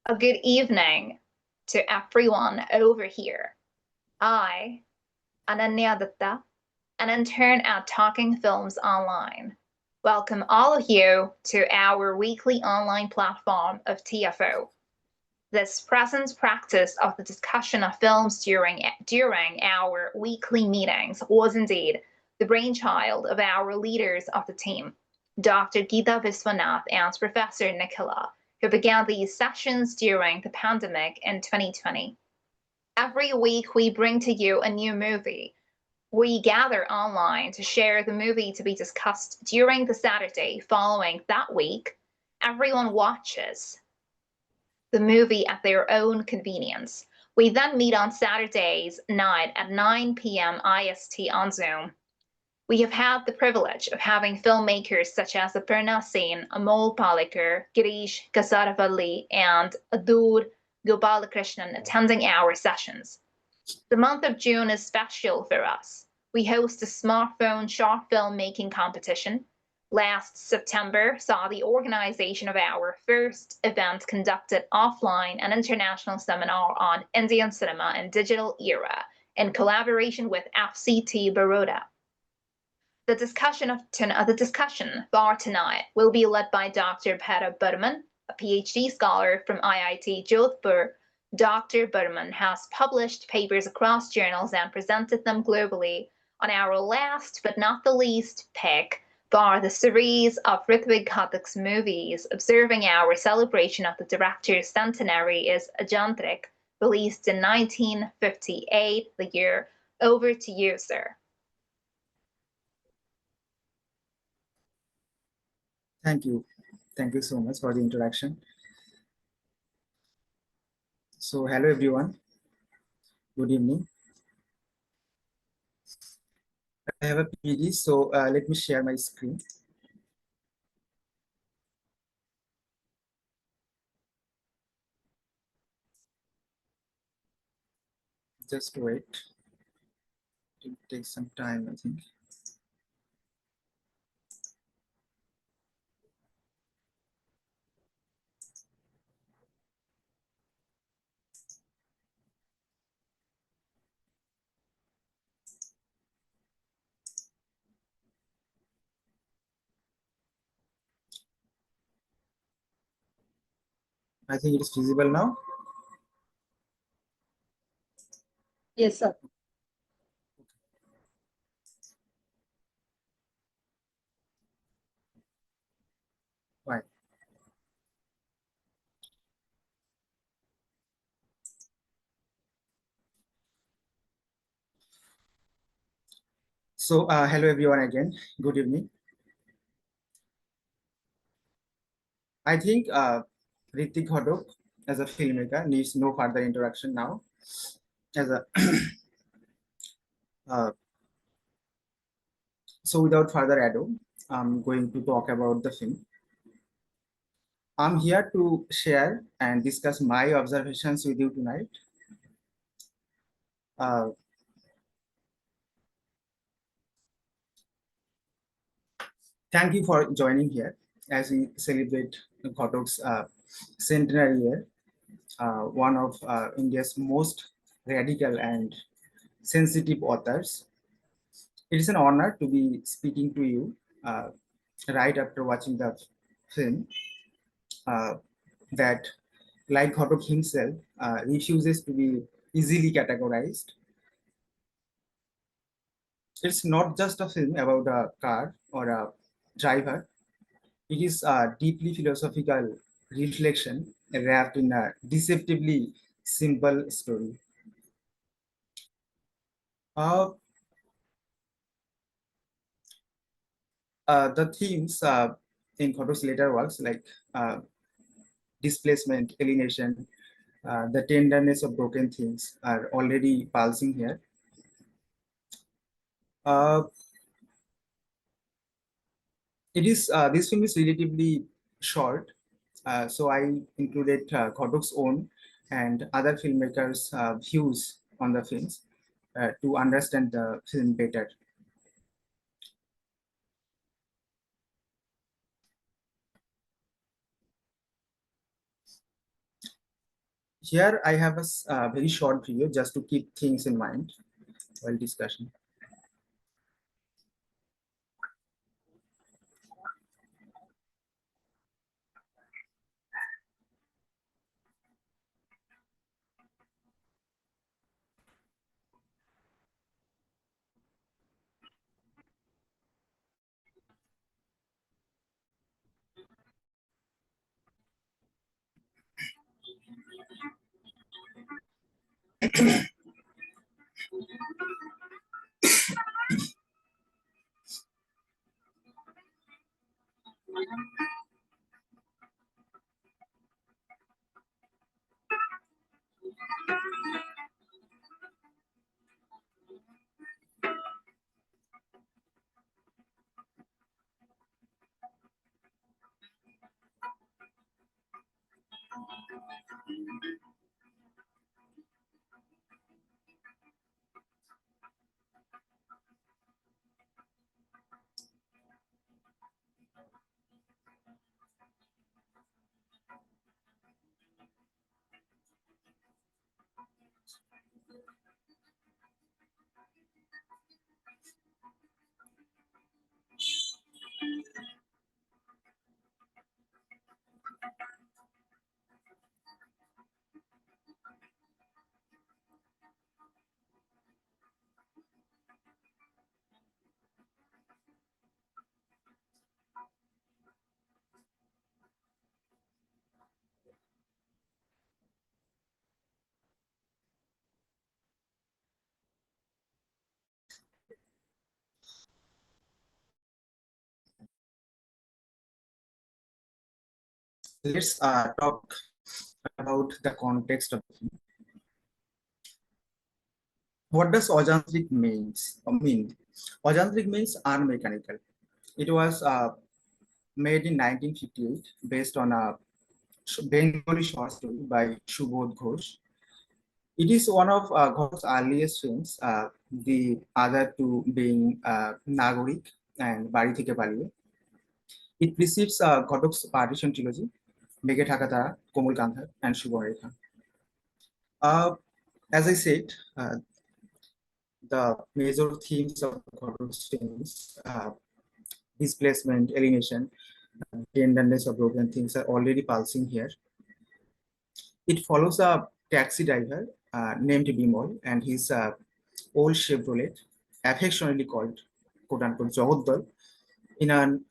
A good evening to everyone over here. I, Ananya Datta, an intern at Talking Films Online, welcome all of you to our weekly online platform of TFO. This present practice of the discussion of films during our weekly meetings was indeed the brainchild of our leaders of the team, Dr. Geeta Viswanath and Professor Nicola, who began these sessions during the pandemic in 2020. Every week we bring to you a new movie. We gather online to share the movie to be discussed during the Saturday following that week. Everyone watches the movie at their own convenience. We then meet on Saturdays night at 9 p.m. IST on Zoom. We have had the privilege of having filmmakers such as Aparna Sen, Amol Palekar, Girish Kasaravalli, and Adur Gopalakrishnan attending our sessions. The month of June is special for us. We host a smartphone short film making competition. Last September saw the organization of our first event conducted offline, an international seminar on Indian cinema and digital era in collaboration with FCT Baroda. The discussion for tonight will be led by Dr. Bhairab Barman, a PhD scholar from IIT Jodhpur. Dr. Barman has published papers across journals and presented them globally. On our last but not the least pick for the series of Ritwik Ghatak's movies, observing our celebration of the director's centenary, is Ajantrik, released in 1958, the year. Over to you, sir. Thank you. Thank you so much for the introduction. So, hello everyone. Good evening. I have a PD, so let me share my screen. Just wait. It will take some time, I think. I think it is visible now. Yes, sir. Fine. So, hello everyone again. Good evening. I think Ritwik Ghatak as a filmmaker needs no further introduction now. As a so, without further ado, I'm going to talk about the film. I'm here to share and discuss my observations with you tonight. Thank you for joining here as we celebrate Ghatak's centenary year, one of India's most radical and sensitive authors. It is an honor to be speaking to you right after watching the film that, like Ghatak himself, refuses to be easily categorized. It's not just a film about a car or a driver. It is a deeply philosophical reflection wrapped in a deceptively simple story. Uh, the themes in Ghatak's later works, like displacement, alienation, the tenderness of broken things, are already pulsing here. This film is relatively short, so I included Ghatak's own and other filmmakers' views on the films to understand the film better. Here I have a very short video just to keep things in mind while discussion. Let's talk about the context of the film. What does Ajantrik mean? Ajantrik means unmechanical. It was made in 1958 based on a Bengali short story by Subodh Ghosh. It is one of Ghosh's earliest films, the other two being Nagorik and Bari Theke Paliye. It precedes Ghatak's partition trilogy, Mege Thakatara, Komul Kandhar, and Shubharekha. Uh, as I said, the major themes of Ghatak's films, displacement, alienation, tenderness of broken things are already pulsing here. It follows a taxi driver named Bimal and his old Chevrolet, affectionately called quote unquote Jagodal, in an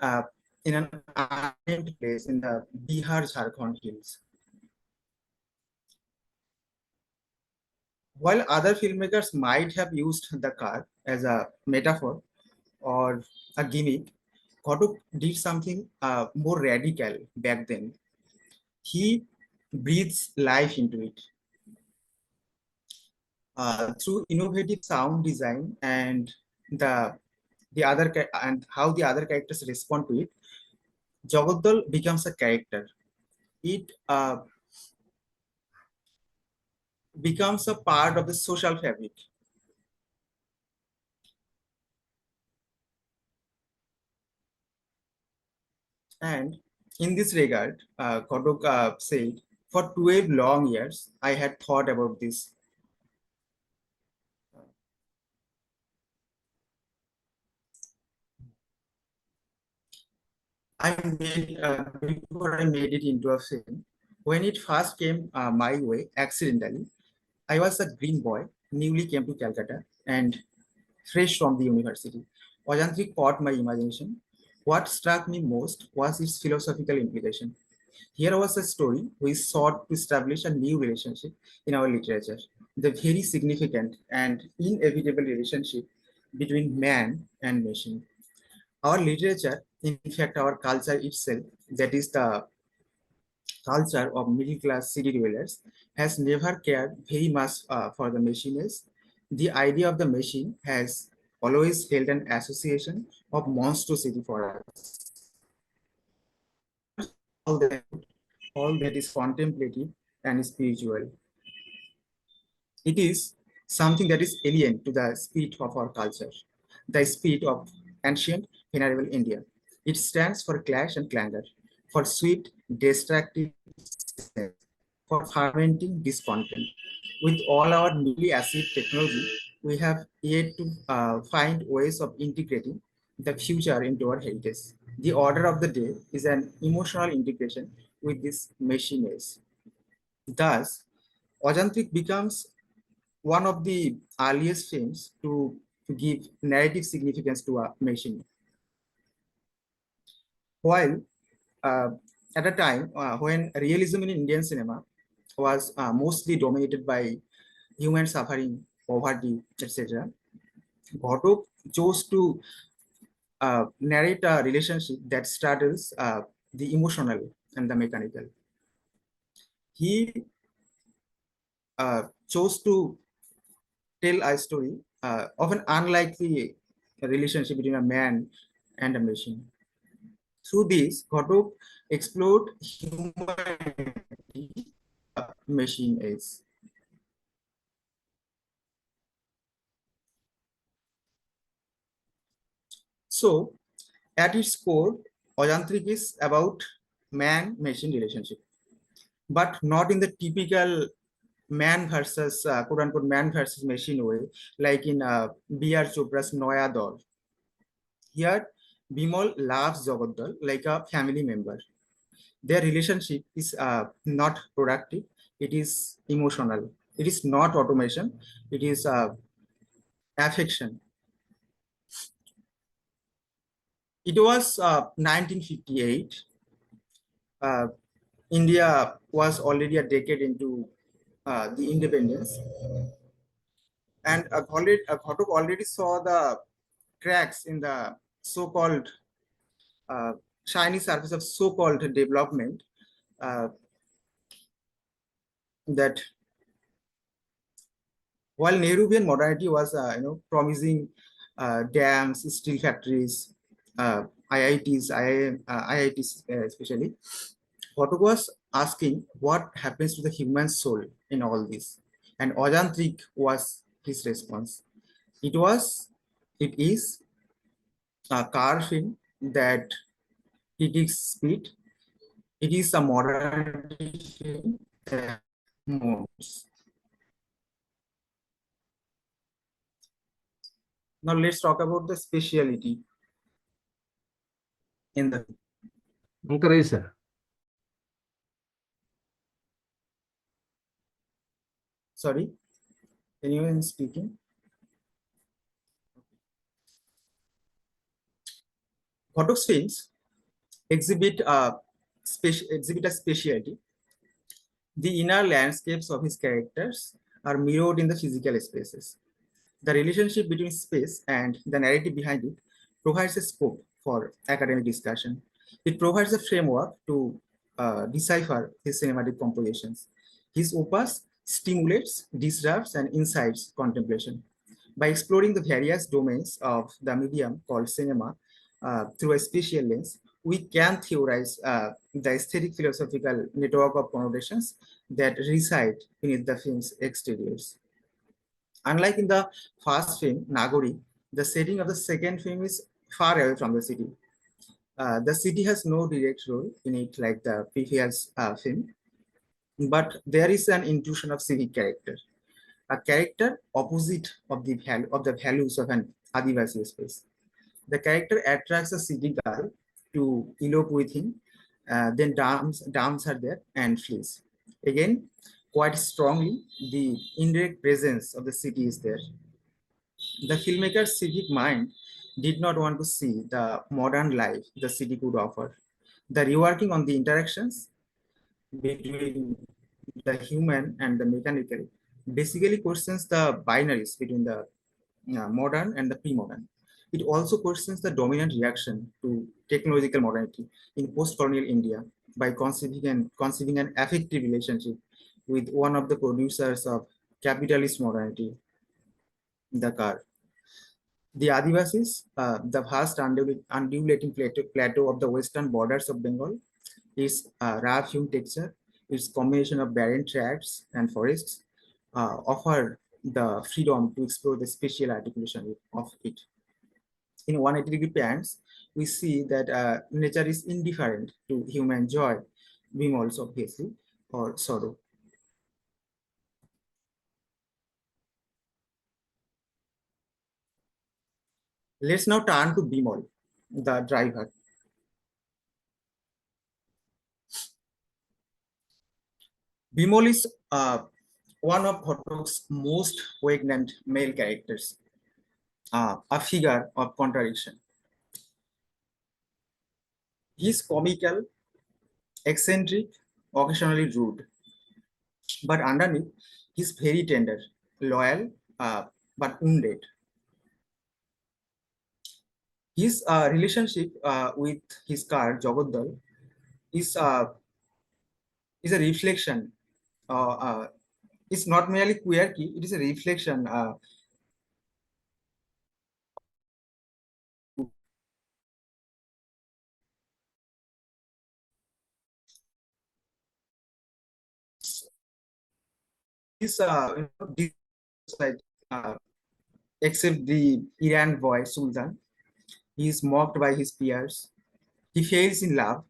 unnamed place in the Bihar Jharkhand hills. While other filmmakers might have used the car as a metaphor or a gimmick, Ghatak did something more radical back then. He breathes life into it. Through innovative sound design and the and how the other characters respond to it, Jagodal becomes a character. It becomes a part of the social fabric. And in this regard, Ghatak said, for 12 long years, I had thought about this. Before I made it into a film. When it first came my way accidentally, I was a green boy, newly came to Calcutta and fresh from the university. Ajantrik caught my imagination. What struck me most was its philosophical implication. Here was a story we sought to establish a new relationship in our literature, the very significant and inevitable relationship between man and machine. Our literature, in fact, our culture itself, that is the culture of middle class city dwellers, has never cared very much for the machinist. The idea of the machine has always held an association of monstrosity for us. All that, all that is contemplative and spiritual. It is something that is alien to the spirit of our culture, the spirit of ancient, venerable India. It stands for clash and clangor, for swift, destructive, for fermenting discontent. With all our newly acid technology, we have yet to find ways of integrating the future into our heritage. The order of the day is an emotional integration with this machine age. Thus, Ajantrik becomes one of the earliest films to give narrative significance to a machine. While uh, at a time when realism in Indian cinema was mostly dominated by human suffering, poverty, etc., Ghatak chose to narrate a relationship that straddles the emotional and the mechanical. He chose to tell a story of an unlikely relationship between a man and a machine. Through this, Ghatak explored humanity, machine age. So, at its core, Ajantrik is about man-machine relationship, but not in the typical man versus quote unquote man versus machine way, like in B.R. Chopra's Noya Dor. Here, Bimal loves Jagadal like a family member. Their relationship is not productive, it is emotional. It is not automation, it is affection. It was 1958. Uh, India was already a decade into the independence, and Ghatak already saw the cracks in the so-called uh, shiny surface of so-called development uh, that while Nehruvian modernity was promising dams, steel factories, IITs, IITs especially, Ghatak was asking what happens to the human soul in all this, and Ajantrik was his response. It was, it is a car film that critics speed. It is a modernity film that moves. Now let's talk about the speciality in the. Encourage, sir. Sorry, anyone speaking? Ghatak's films exhibit a speciality. The inner landscapes of his characters are mirrored in the physical spaces. The relationship between space and the narrative behind it provides a scope for academic discussion. It provides a framework to decipher his cinematic compositions. His opus stimulates, disrupts, and incites contemplation. By exploring the various domains of the medium called cinema through a spatial lens, we can theorize the aesthetic philosophical network of connotations that reside beneath the film's exteriors. Unlike in the first film, Nagori, the setting of the second film is far away from the city. The city has no direct role in it like the previous film, but there is an intrusion of civic character, a character opposite of the values of an Adivasi space. The character attracts a city girl to elope with him, then dumps her there and flees. Again, quite strongly, the indirect presence of the city is there. The filmmaker's civic mind did not want to see the modern life the city could offer. The reworking on the interactions between the human and the mechanical basically questions the binaries between the modern and the pre-modern. It also questions the dominant reaction to technological modernity in post-colonial India by conceiving an affective relationship with one of the producers of capitalist modernity, the car. The Adivasis, the vast undulating plateau of the western borders of Bengal, its rough hewn texture, its combination of barren tracts and forests, offer the freedom to explore the spatial articulation of it. In 180-degree pans, we see that nature is indifferent to human joy, being also obviously, or sorrow. Let's now turn to Bimal, the driver. Bimal is one of Ghatak's most poignant male characters, a figure of contradiction. He's comical, eccentric, occasionally rude, but underneath, he's very tender, loyal, but wounded. His relationship with his car, Jagodal, is, is a reflection. It's not merely quirky, it is a reflection. His, like, uh, except the Iran boy, Sultan, he is mocked by his peers. He fails in love.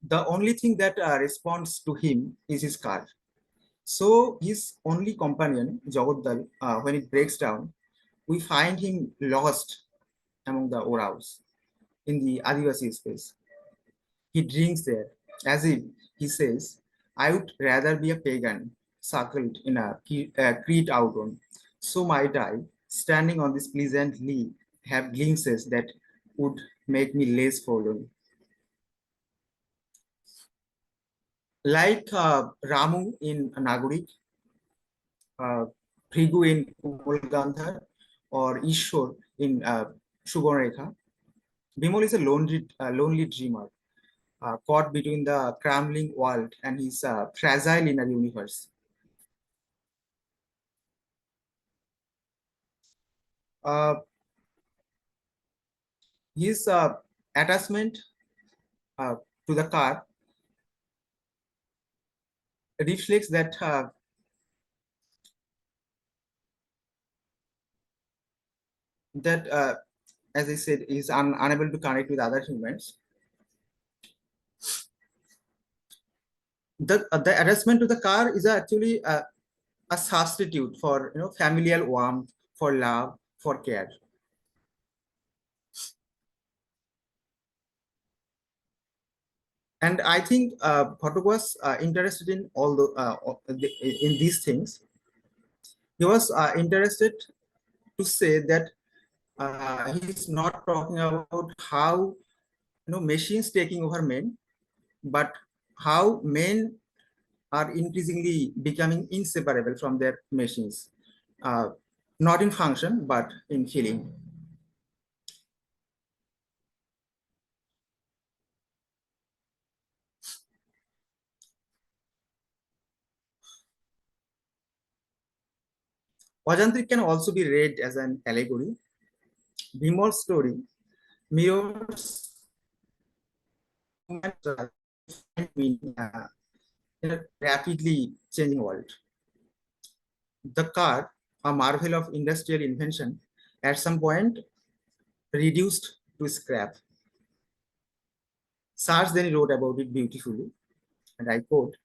The only thing that responds to him is his car. So his only companion, Jagodal, when it breaks down, we find him lost among the Oraos in the Adivasi space. He drinks there, as if he says, I would rather be a pagan, suckled in a Crete outron. So might I, standing on this pleasant lea, have glimpses that would make me less forlorn. Like Ramu in Nagorik, Phrigu in Kumul Gandhar, or Ishwar in Subarrekha, Bimal is a lonely dreamer, caught between the crumbling world and his fragile inner universe. Uh, his attachment uh, to the car reflects that as I said, is unable to connect with other humans. The attachment to the car is actually a substitute for familial warmth, for love, for care. And I think Ghatak was interested in in these things. He was interested to say that he's not talking about how machines taking over men, but how men are increasingly becoming inseparable from their machines, not in function but in feeling. Ajantrik can also be read as an allegory. Bimal's story mirrors human struggle to find meaning in a rapidly changing world. The car, a marvel of industrial invention, at some point reduced to scrap. Sars then wrote about it beautifully, and I quote,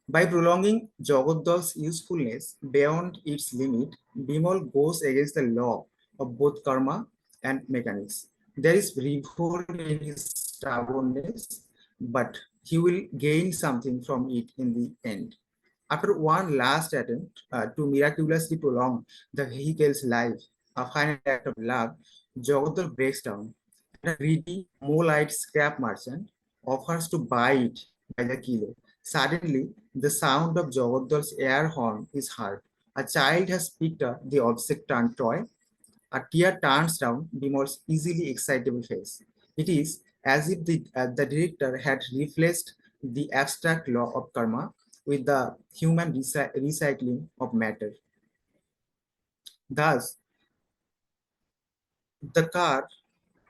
by prolonging Jagodal's usefulness beyond its limit, Bimal goes against the law of both karma and mechanics. There is revolt in his stubbornness, but he will gain something from it in the end. After one last attempt to miraculously prolong the vehicle's life, a final act of love, Jagodal breaks down. A greedy, mole-eyed scrap merchant offers to buy it by the kilo. Suddenly, the sound of Jagodal's air horn is heard. A child has picked up the object-turned toy. A tear turns down Bimal's easily excitable face. It is as if the director had replaced the abstract law of karma with the human recycling of matter. Thus, the car,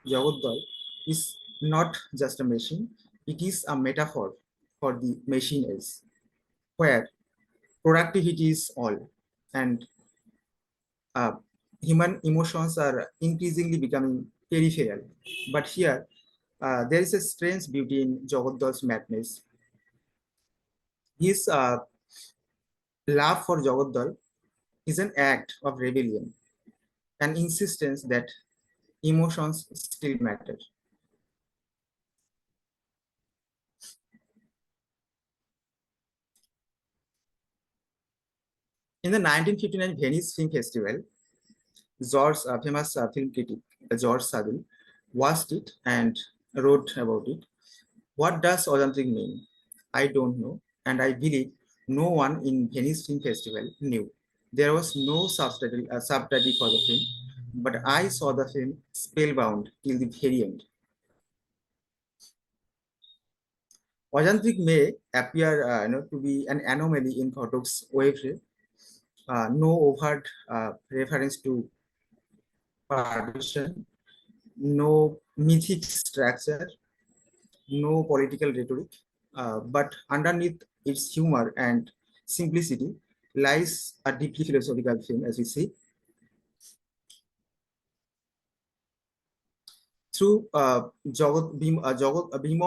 Jagodal, is not just a machine, it is a metaphor for the machine age, where productivity is all, and uh, human emotions are increasingly becoming peripheral. But here, there is a strange beauty in Jagodal's madness. His love for Jagodal is an act of rebellion, an insistence that emotions still matter. In the 1959 Venice Film Festival, famous film critic George Saville watched it and wrote about it. What does Ajantrik mean? I don't know, and I believe no one in Venice Film Festival knew. There was no subtitle for the film, but I saw the film spellbound till the very end. Ajantrik may appear to be an anomaly in Ghatak's wave, no overt reference to partition, no mythic structure, no political rhetoric, but underneath its humor and simplicity lies a deeply philosophical theme, as we see. Through Bimal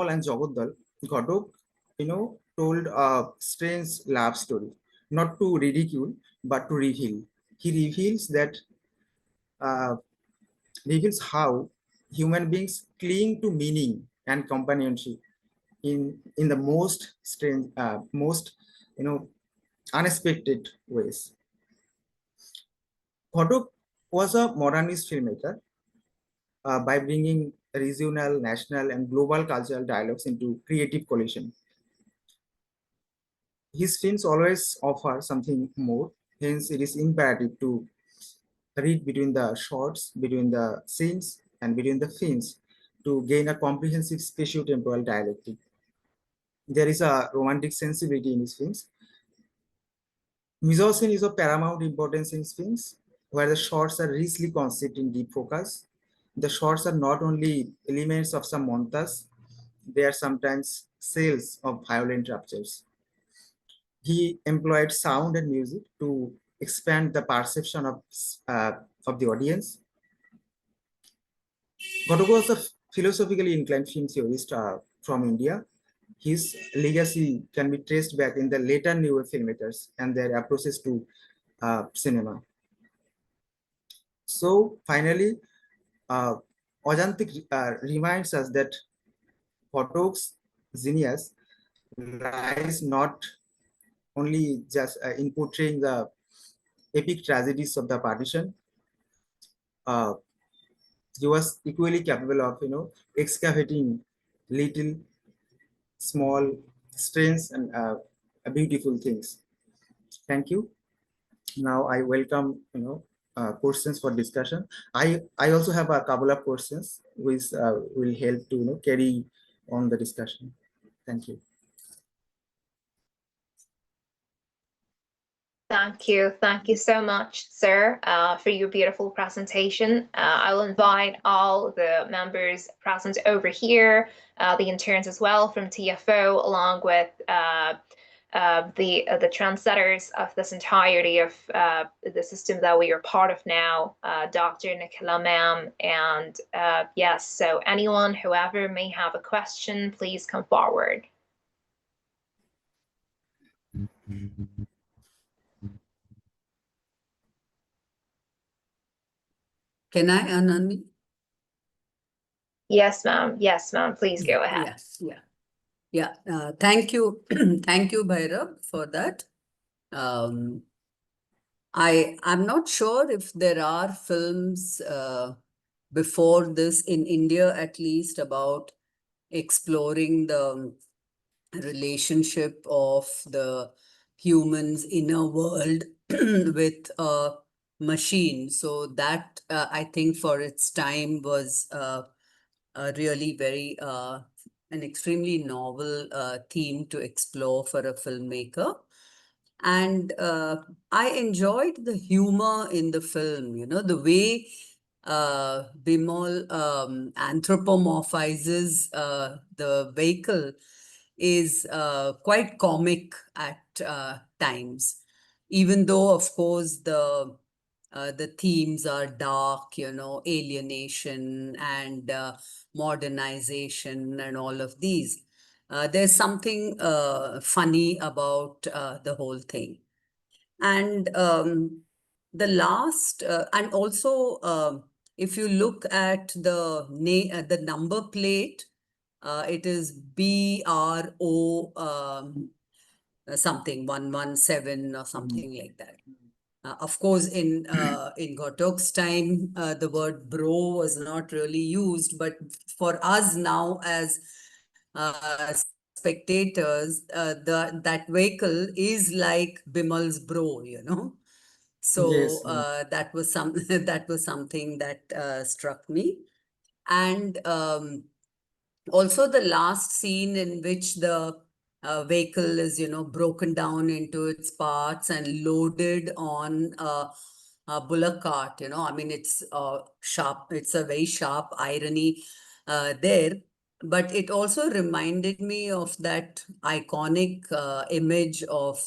and Jagodal, Ghatak, told a strange love story, not to ridicule, but to reveal. He uh, reveals how human beings cling to meaning and companionship in the most strange, most unexpected ways. Ghatak was a modernist filmmaker by bringing regional, national, and global cultural dialogues into creative collision. His films always offer something more, hence it is imperative to read between the shots, between the scenes, and between the films to gain a comprehensive spatio-temporal dialectic. There is a romantic sensibility in his films. Misogyny is of paramount importance in his films, where the shots are richly conceived in deep focus. The shots are not only elements of some montage, they are sometimes scenes of violent ruptures. He employed sound and music to expand the perception of the audience. Ghatak was a philosophically inclined film theorist from India. His legacy can be traced back in the later newer filmmakers and their approaches to cinema. So finally, uh, Ajantrik reminds us that Ghatak's genius lies not only just in portraying the epic tragedies of the partition. Uh, he was equally capable of excavating little, small, strange, and beautiful things. Thank you. Now I welcome questions for discussion. I also have a couple of questions which will help to carry on the discussion. Thank you. Thank you so much, sir, for your beautiful presentation. I'll invite all the members present over here, the interns as well from TFO, along with the trendsetters of this entirety of the system that we are part of now, Dr. Nicola ma'am, and yes, so anyone, whoever may have a question, please come forward. Can I, Anandi? Yes, ma'am. Yes, ma'am. Please go ahead. Yes, yeah. Thank you. Thank you, Bhairab, for that. I'm not sure if there are films before this in India, at least, about exploring the relationship of the human's inner world with a machine. So that I think for its time was really very an extremely novel theme to explore for a filmmaker. And I enjoyed the humor in the film, the way Bimol anthropomorphizes the vehicle is quite comic at times, even though, of course, the themes are dark, alienation and modernization and all of these. There's something funny about the whole thing. And the last, and also if you look at the number plate, it is BRO something 117 or something like that. Of course, in Ghatak's time, the word bro was not really used, but for us now as spectators, that vehicle is like Bimal's bro, you know. So Yes. that was that was something that struck me. And also the last scene in which the vehicle is, you know, broken down into its parts and loaded on a bullock cart, you know. I mean, it's sharp. It's a very sharp irony there. But it also reminded me of that iconic image of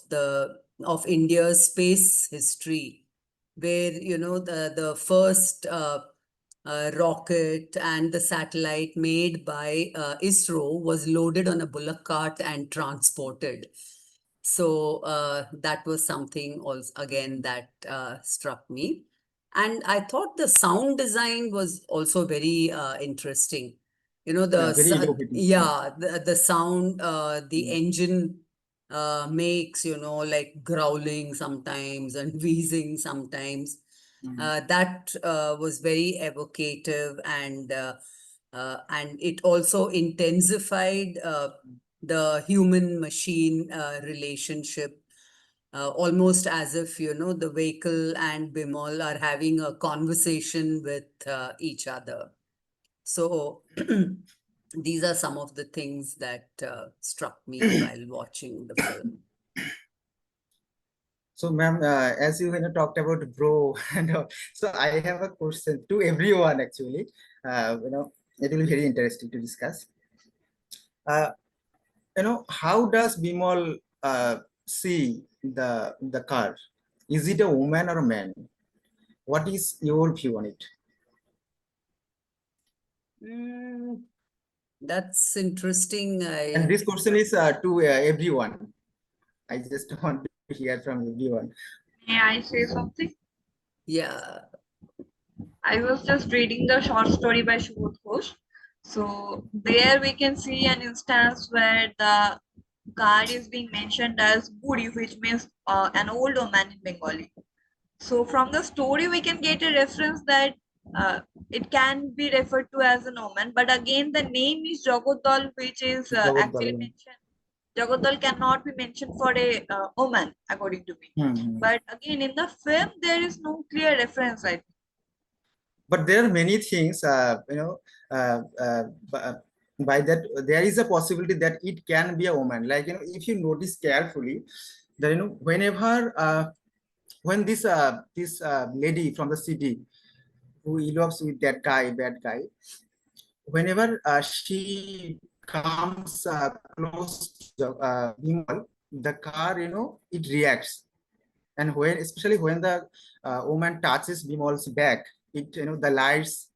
India's space history, where, you know, the first rocket and the satellite made by ISRO was loaded on a bullock cart and transported. So that was something also, again, that struck me. And I thought the sound design was also very interesting. You know, Very innovative. the sound the Mm. engine makes, you know, like growling sometimes and wheezing sometimes. That was very evocative, and it also intensified the human machine relationship, almost as if, you know, the vehicle and Bimal are having a conversation with each other. So these are some of the things that struck me while watching the film. So, ma'am, as you talked about bro, so I have a question to everyone actually. It will be very interesting to discuss. How does Bimal see the car? Is it a woman or a man? What is your view on it? That's interesting. And this question is to everyone. I just want to hear from everyone. May I say something? Yeah. I was just reading the short story by Shubodh Ghosh. So there we can see an instance where the card is being mentioned as Budi, which means an old woman in Bengali. So from the story we can get a reference that it can be referred to as an woman, but again the name is Jagodal, which is Jagat actually Barman. mentioned. Jagodal cannot be mentioned for a woman, according to me. But again, in the film, there is no clear reference, I think. But there are many things, by that there is a possibility that it can be a woman. Like, if you notice carefully, that, whenever, when this lady from the city who elopes with that guy, bad guy, whenever she comes close to Bimal, the car, it reacts. And especially when the woman touches Bimal's back, the lights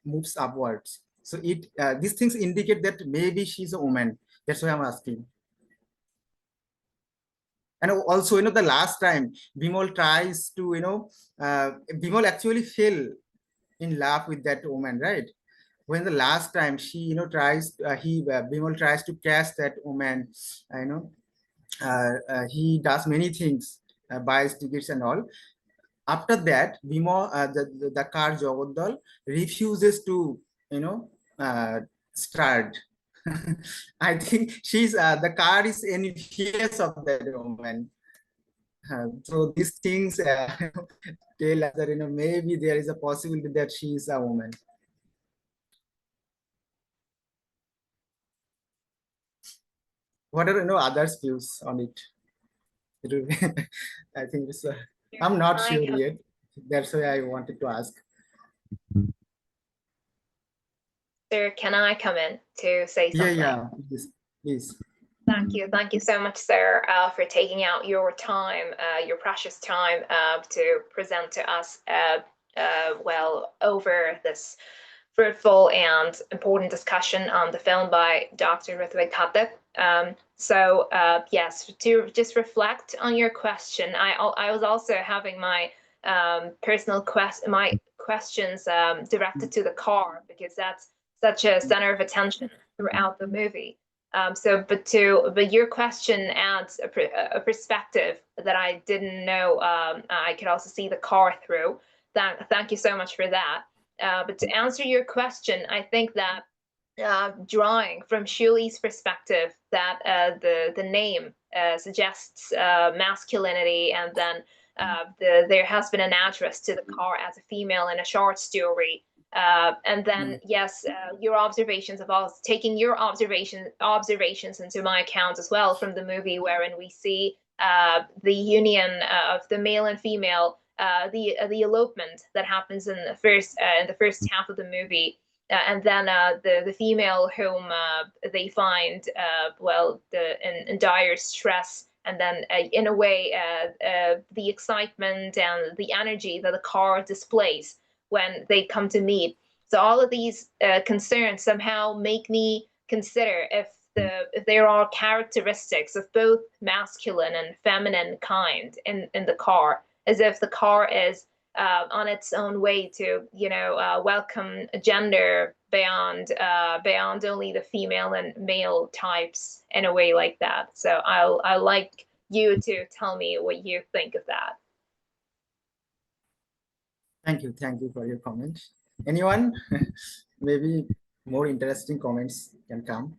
moves upwards. So these things indicate that maybe she's a woman. That's why I'm asking. And also, the last time Bimal tries to, Bimal actually fell in love with that woman, right? When the last time she, Bimal tries to catch that woman, he does many things, buys tickets and all. After that, the car Jagodal refuses to, start. I think the car is envious of that woman. So these things tell us that, maybe there is a possibility that she is a woman. What are others' views on it? I think it's. I'm not sure yet. That's why I wanted to ask. Sir, can I come in to say something? Yeah, please. Thank you so much, sir, for taking out your time, your precious time, to present to us, over this fruitful and important discussion on the film by Dr. Ritwik Ghatak. Yes, to just reflect on your question, I was also having my personal questions directed to the car, because that's such a center of attention throughout the movie. But your question adds a perspective that I didn't know I could also see the car through. Thank you so much for that. But to answer your question, I think that drawing from Shuli's perspective, that the name suggests masculinity, and then there has been an address to the car as a female in a short story. And then yes, your observations of us taking your observations into my account as well from the movie, wherein we see the union of the male and female, the elopement that happens in the first half of the movie. And then the female whom they find in dire stress, and then in a way the excitement and the energy that the car displays when they come to meet. So all of these concerns somehow make me consider if there are characteristics of both masculine and feminine kind in the car, as if the car is on its own way to, welcome a gender beyond only the female and male types in a way like that. So I'll like you to tell me what you think of that. Thank you for your comment. Anyone? Maybe more interesting comments can come.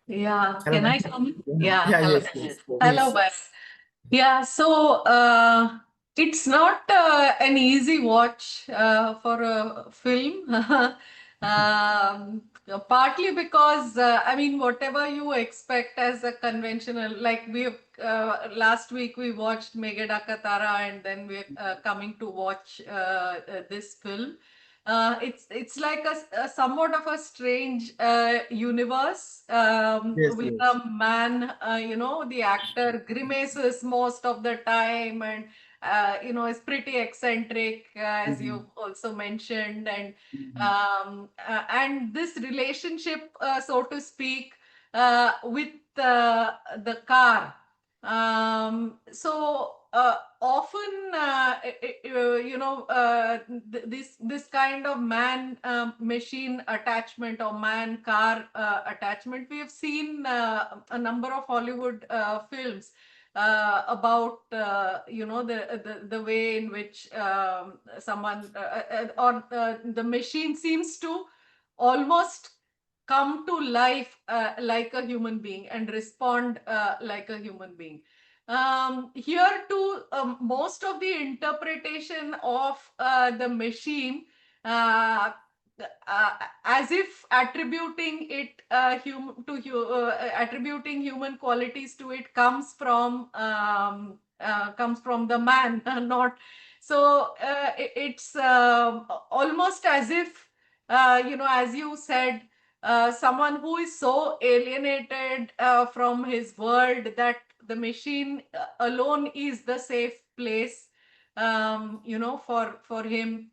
Yeah, Hello, can ma'am. I come? Yeah, Hello. yes, please. Hello, Please. Bhairab. Yeah, so it's not an easy watch for a film. Partly because I mean, whatever you expect as a conventional, like we last week we watched Megadakatara, and then we're coming to watch this film. It's like a somewhat of a strange universe Yes, with yes. a man, the actor grimaces most of the time, and is pretty eccentric, as you also mentioned, and this relationship, so to speak, with the car. So often, this kind of man machine attachment or man car attachment, we have seen a number of Hollywood films about the way in which someone or the machine seems to almost come to life like a human being and respond like a human being. Here too, most of the interpretation of the machine, as if attributing it attributing human qualities to it, comes from the man, not so. It's almost as if as you said, someone who is so alienated from his world that the machine alone is the safe place, for him.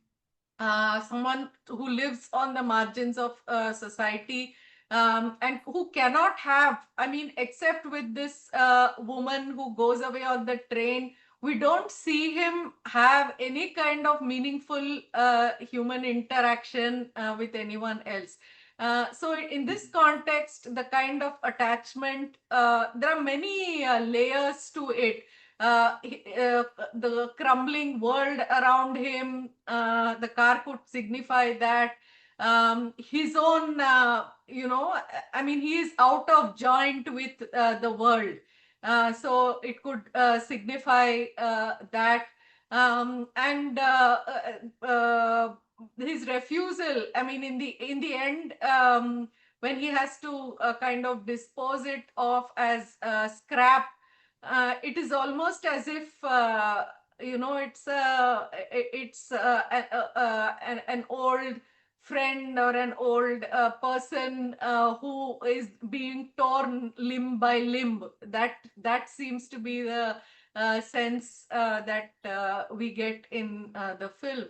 Someone who lives on the margins of society, and who cannot have, I mean, except with this woman who goes away on the train, we don't see him have any kind of meaningful human interaction with anyone else. So in this context, the kind of attachment, there are many layers to it. The crumbling world around him, the car could signify that. His own, I mean, he is out of joint with the world. So it could signify that. And his refusal, I mean, in the end, when he has to kind of dispose it off as scrap, it is almost as if it's an old friend or an old person who is being torn limb by limb. That seems to be the sense that we get in the film.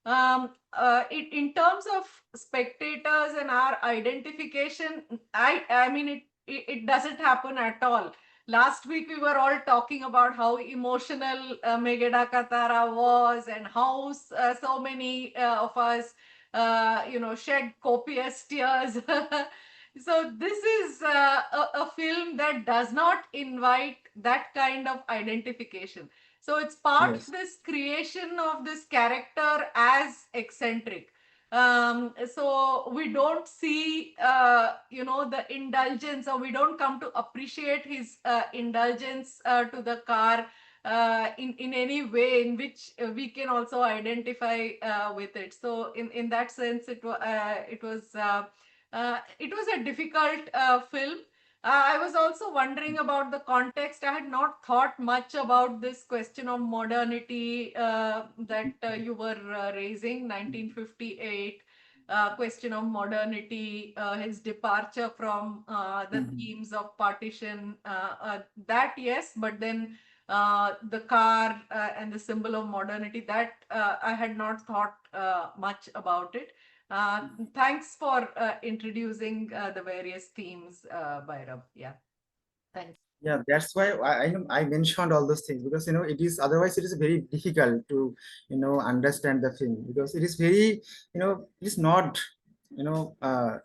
In terms of spectators and our identification, I mean, it doesn't happen at all. last week we were all talking about how emotional Megada Katara was, and how so many of us, shed copious tears. So this is a film that does not invite that kind of identification. So it's part Yes. of this creation of this character as eccentric. So we don't see, the indulgence, or we don't come to appreciate his indulgence to the car in any way in which we can also identify with it. So in that sense, it was a difficult film. I was also wondering about the context. I had not thought much about this question of modernity that you were raising, 1958. Question of modernity, his departure from the Mhm. themes of partition, that yes, but then the car and the symbol of modernity, that I had not thought much about it. Thanks for introducing the various themes, Bhairab. Yeah, thanks. Yeah, that's why I mentioned all those things, because it is, otherwise it is very difficult to understand the film, because it is very it is not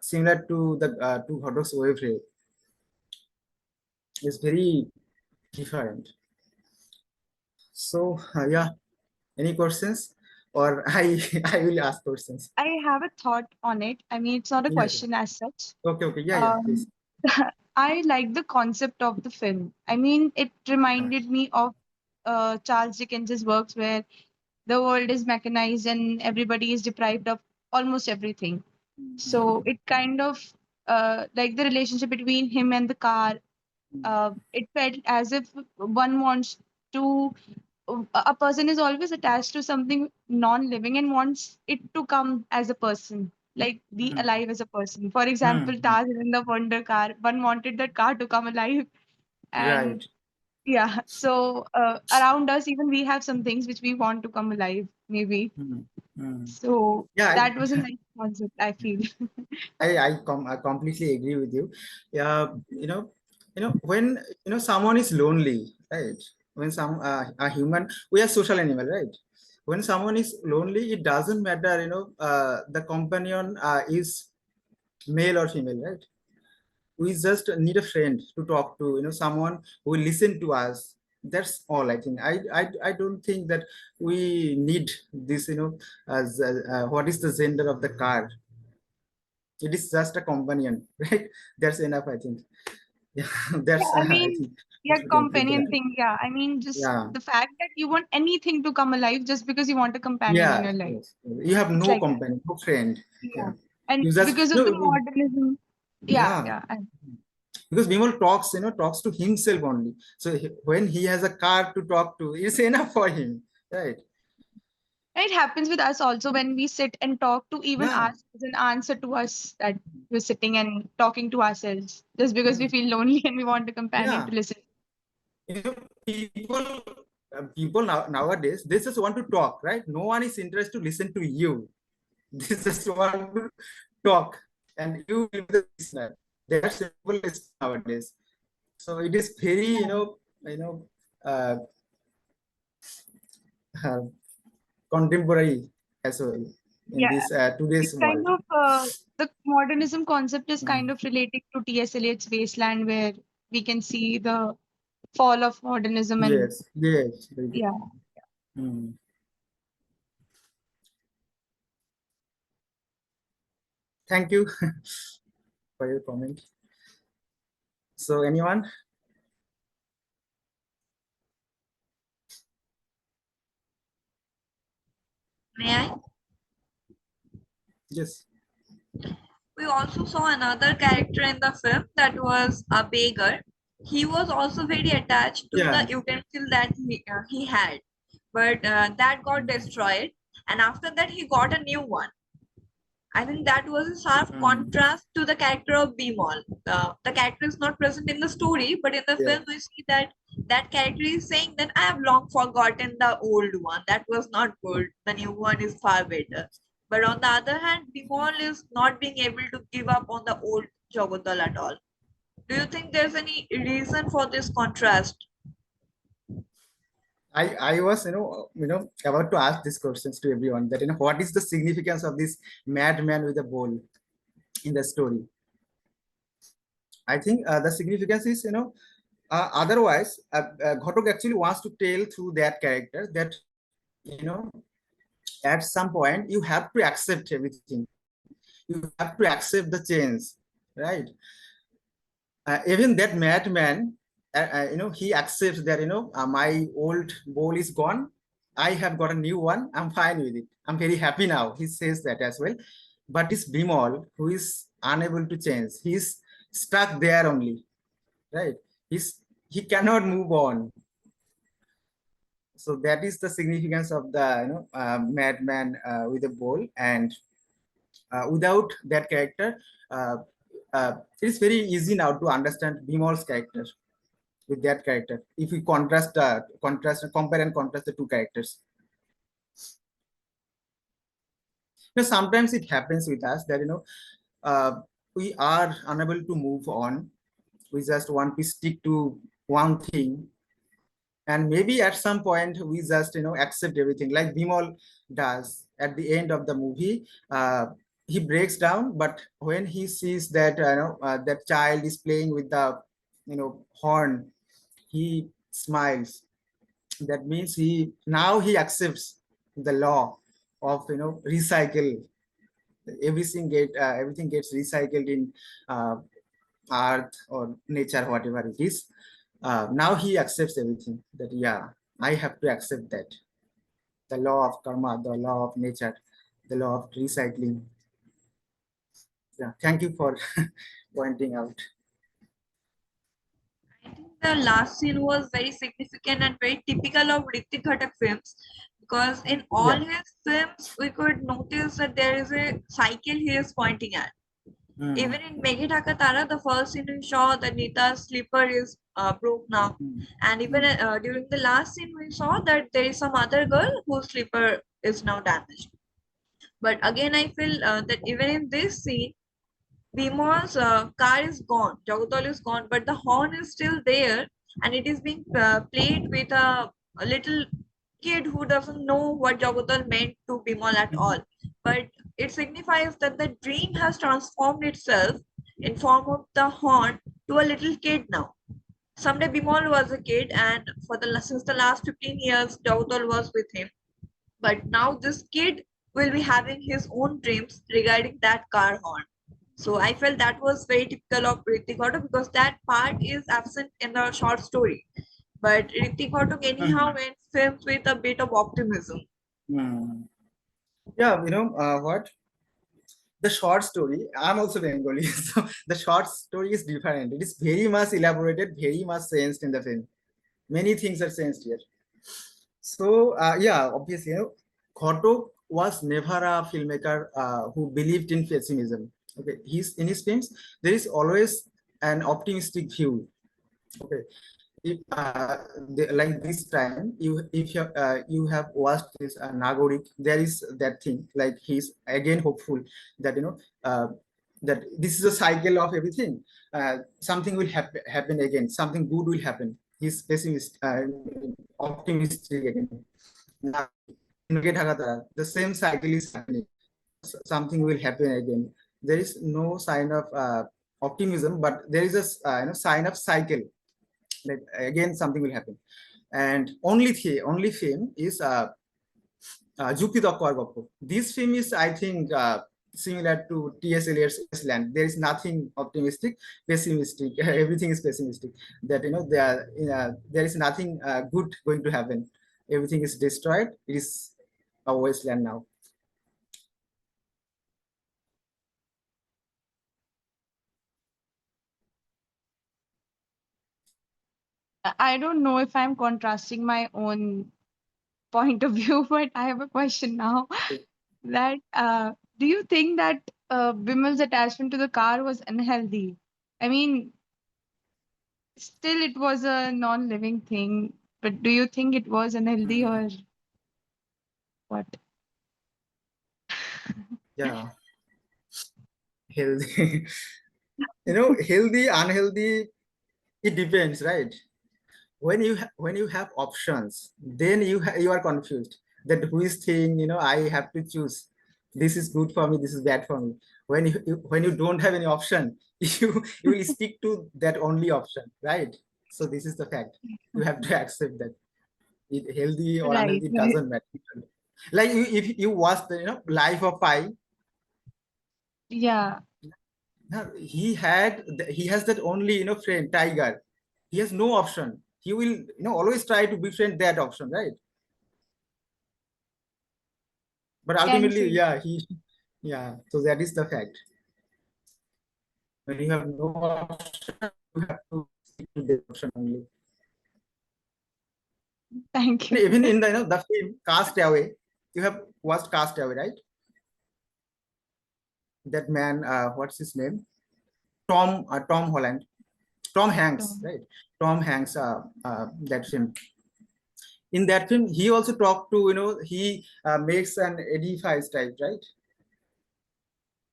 similar to the to Ghatak's wavelength. It's very different. So yeah, any questions, or I will ask questions. I have a thought on it. I mean, it's not a Yeah. question as such. Okay. Yeah. Um, Please. I like the concept of the film. I mean, it reminded me of Charles Dickens's works where the world is mechanized and everybody is deprived of almost everything. So it kind of like the relationship between him and the car. It felt as if one wants to a person is always attached to something non-living and wants it to come as a person, like be Mm. alive as a person. For example, Mm. Tarzan in the Wonder Car, one wanted that car to come alive. And Right. yeah, so around us, even we have some things which we want to come alive, maybe. Mm. Mm. So Yeah. that was a nice concept, I feel. I completely agree with you. Yeah, when someone is lonely, right? When a human, we are social animal, right? When someone is lonely, it doesn't matter, the companion is male or female, right? We just need a friend to talk to, someone who will listen to us. That's all I think. I don't think that we need this, as what is the gender of the car. It is just a companion, right? That's enough, I think. Yeah, Yeah, that's I I mean, think we yeah, should conclude companion that. thing. Yeah, I mean, just Yeah. the fact that you want anything to come alive just because you want a companion in Yeah, your life. yes. You have It's no like that. company, no friend. Yeah. Yeah. And You just because of the modernism, yeah, yeah. yeah. Because Bimal talks to himself only. So when he has a car to talk to, it's enough for him, right? And it happens with us also when we sit and talk to even Yeah. ask as an answer to us that we're sitting and talking to ourselves just because we Mm. feel lonely and we want a companion Yeah. to listen. You know, people nowadays, they just want to talk, right? No one is interested to listen to you. They just want to talk, and you will be the listener. That's simple nowadays. So it is very, uh, uh, contemporary as well in Yeah, this it's today's kind world. of the modernism concept is kind Mm. of related to T.S. Eliot's Wasteland, where we can see the fall of modernism and Yes, yes, very good. yeah. Mm. Thank you for your comment. So, anyone? May I? Yes. We also saw another character in the film that was a beggar. He was also very attached to the Yeah. utensil that he had, but that got destroyed. And after that, he got a new one. I think that was a sharp Mm. contrast to the character of Bimol. The character is not present in the story, but in the Yeah. film, we see that that character is saying that I have long forgotten the old one. That was not good. The new one is far better. But on the other hand, Bimol is not being able to give up on the old Jogodal at all. Do you think there's any reason for this contrast? I was about to ask these questions to everyone, that what is the significance of this madman with a bowl in the story. I think the significance is otherwise Ghatak actually wants to tell through that character that at some point you have to accept everything, you have to accept the change, right? Even that madman, he accepts that my old bowl is gone, I have got a new one, I'm fine with it, I'm very happy now, he says that as well. But this Bimal, who is unable to change, he's stuck there only, right? He cannot move on. So that is the significance of the madman with a bowl. And without that character, it's very easy now to understand Bimal's character with that character. If we compare and contrast the two characters. Sometimes it happens with us that we are unable to move on. We just want to stick to one thing, and maybe at some point we just accept everything, like Bimal does at the end of the movie. He breaks down, but when he sees that that child is playing with the horn, he smiles. That means he accepts the law of recycle. Everything gets recycled in earth or nature, whatever it is. Now he accepts everything, that yeah, I have to accept that the law of karma, the law of nature, the law of recycling. Yeah, thank you for pointing out. I think the last scene was very significant and very typical of Ritwik Ghatak films, because in all his films we could notice that there is a cycle he is pointing at. Even in Meghe Dhaka Tara, the first scene we saw that Nita's slipper is broke now, and even during the last scene we saw that there is some other girl whose slipper is now damaged. But again, I feel that even in this scene, Bimal's car is gone, Jagodal is gone, but the horn is still there, and it is being played with a little kid who doesn't know what Jagodal meant to Bimal at all. But it signifies that the dream has transformed itself in form of the horn to a little kid now. Someday Bimal was a kid, and since the last 15 years, Jagodal was with him. But now this kid will be having his own dreams regarding that car horn. So I felt that was very typical of Ritwik Ghatak, because that part is absent in the short story. But Ritwik Ghatak anyhow went films with a bit of optimism. Yeah, what? The short story, I'm also Bengali, so the short story is different. It is very much elaborated, very much changed in the film. Many things are changed here. So yeah, obviously, Ghatak was never a filmmaker who believed in pessimism. Okay, in his films there is always an optimistic view. Okay, if like this time, if you have watched this Nagorik, there is that thing, like he's again hopeful that that this is a cycle of everything. Something will happen again, something good will happen. He's pessimist, optimistic again. Now, in Meghe Dhaka Tara, the same cycle is happening. Something will happen again. There is no sign of optimism, but there is a sign of cycle. Like again, something will happen. And only film is Jukti Tokko Goppo. This film is, I think, similar to T.S. Eliot's Wasteland. There is nothing optimistic, pessimistic. Everything is pessimistic. That there is nothing good going to happen. Everything is destroyed. It is a wasteland now. I don't know if I'm contrasting my own point of view, but I have a question now. That do you think that Bimal's attachment to the car was unhealthy? I mean, still it was a non-living thing, but do you think it was unhealthy or what? Yeah. Healthy. healthy, unhealthy, it depends, right? When you have options, then you are confused that which thing I have to choose. This is good for me, this is bad for me. When you don't have any option, you will stick to that only option, right? So this is the fact. You have to accept that it healthy or Right, unhealthy right. doesn't matter. Like if you watch the Life of Pi. Yeah, Now, he has that only friend tiger. He has no option. He will always try to befriend that option, right? But can ultimately, say. yeah. So that is the fact. When you have no option, you have to stick to the option only. Thank you. Even in the film Cast Away, you have watched Cast Away, right? That man, what's his name? Tom Holland, Tom Hanks, Um, right? Tom Hanks, that film. In that film, he also talked to he makes an edifice type, right?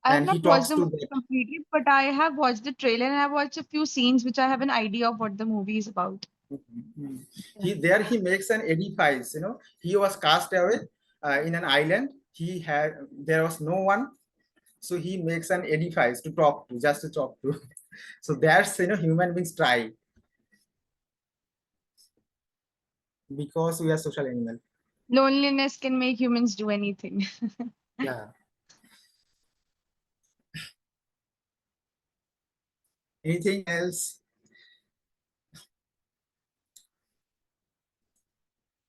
I have And not he watched talks the to movie that. completely, but I have watched the trailer and I've watched a few scenes which I have an idea of what the movie is about. Mhm. Yeah. He makes an edifice. He was cast away in an island. There was no one, so he makes an edifice to talk to, just to talk to. So that's human beings try, because we are social animal. Loneliness can make humans do anything. Yeah. Anything else,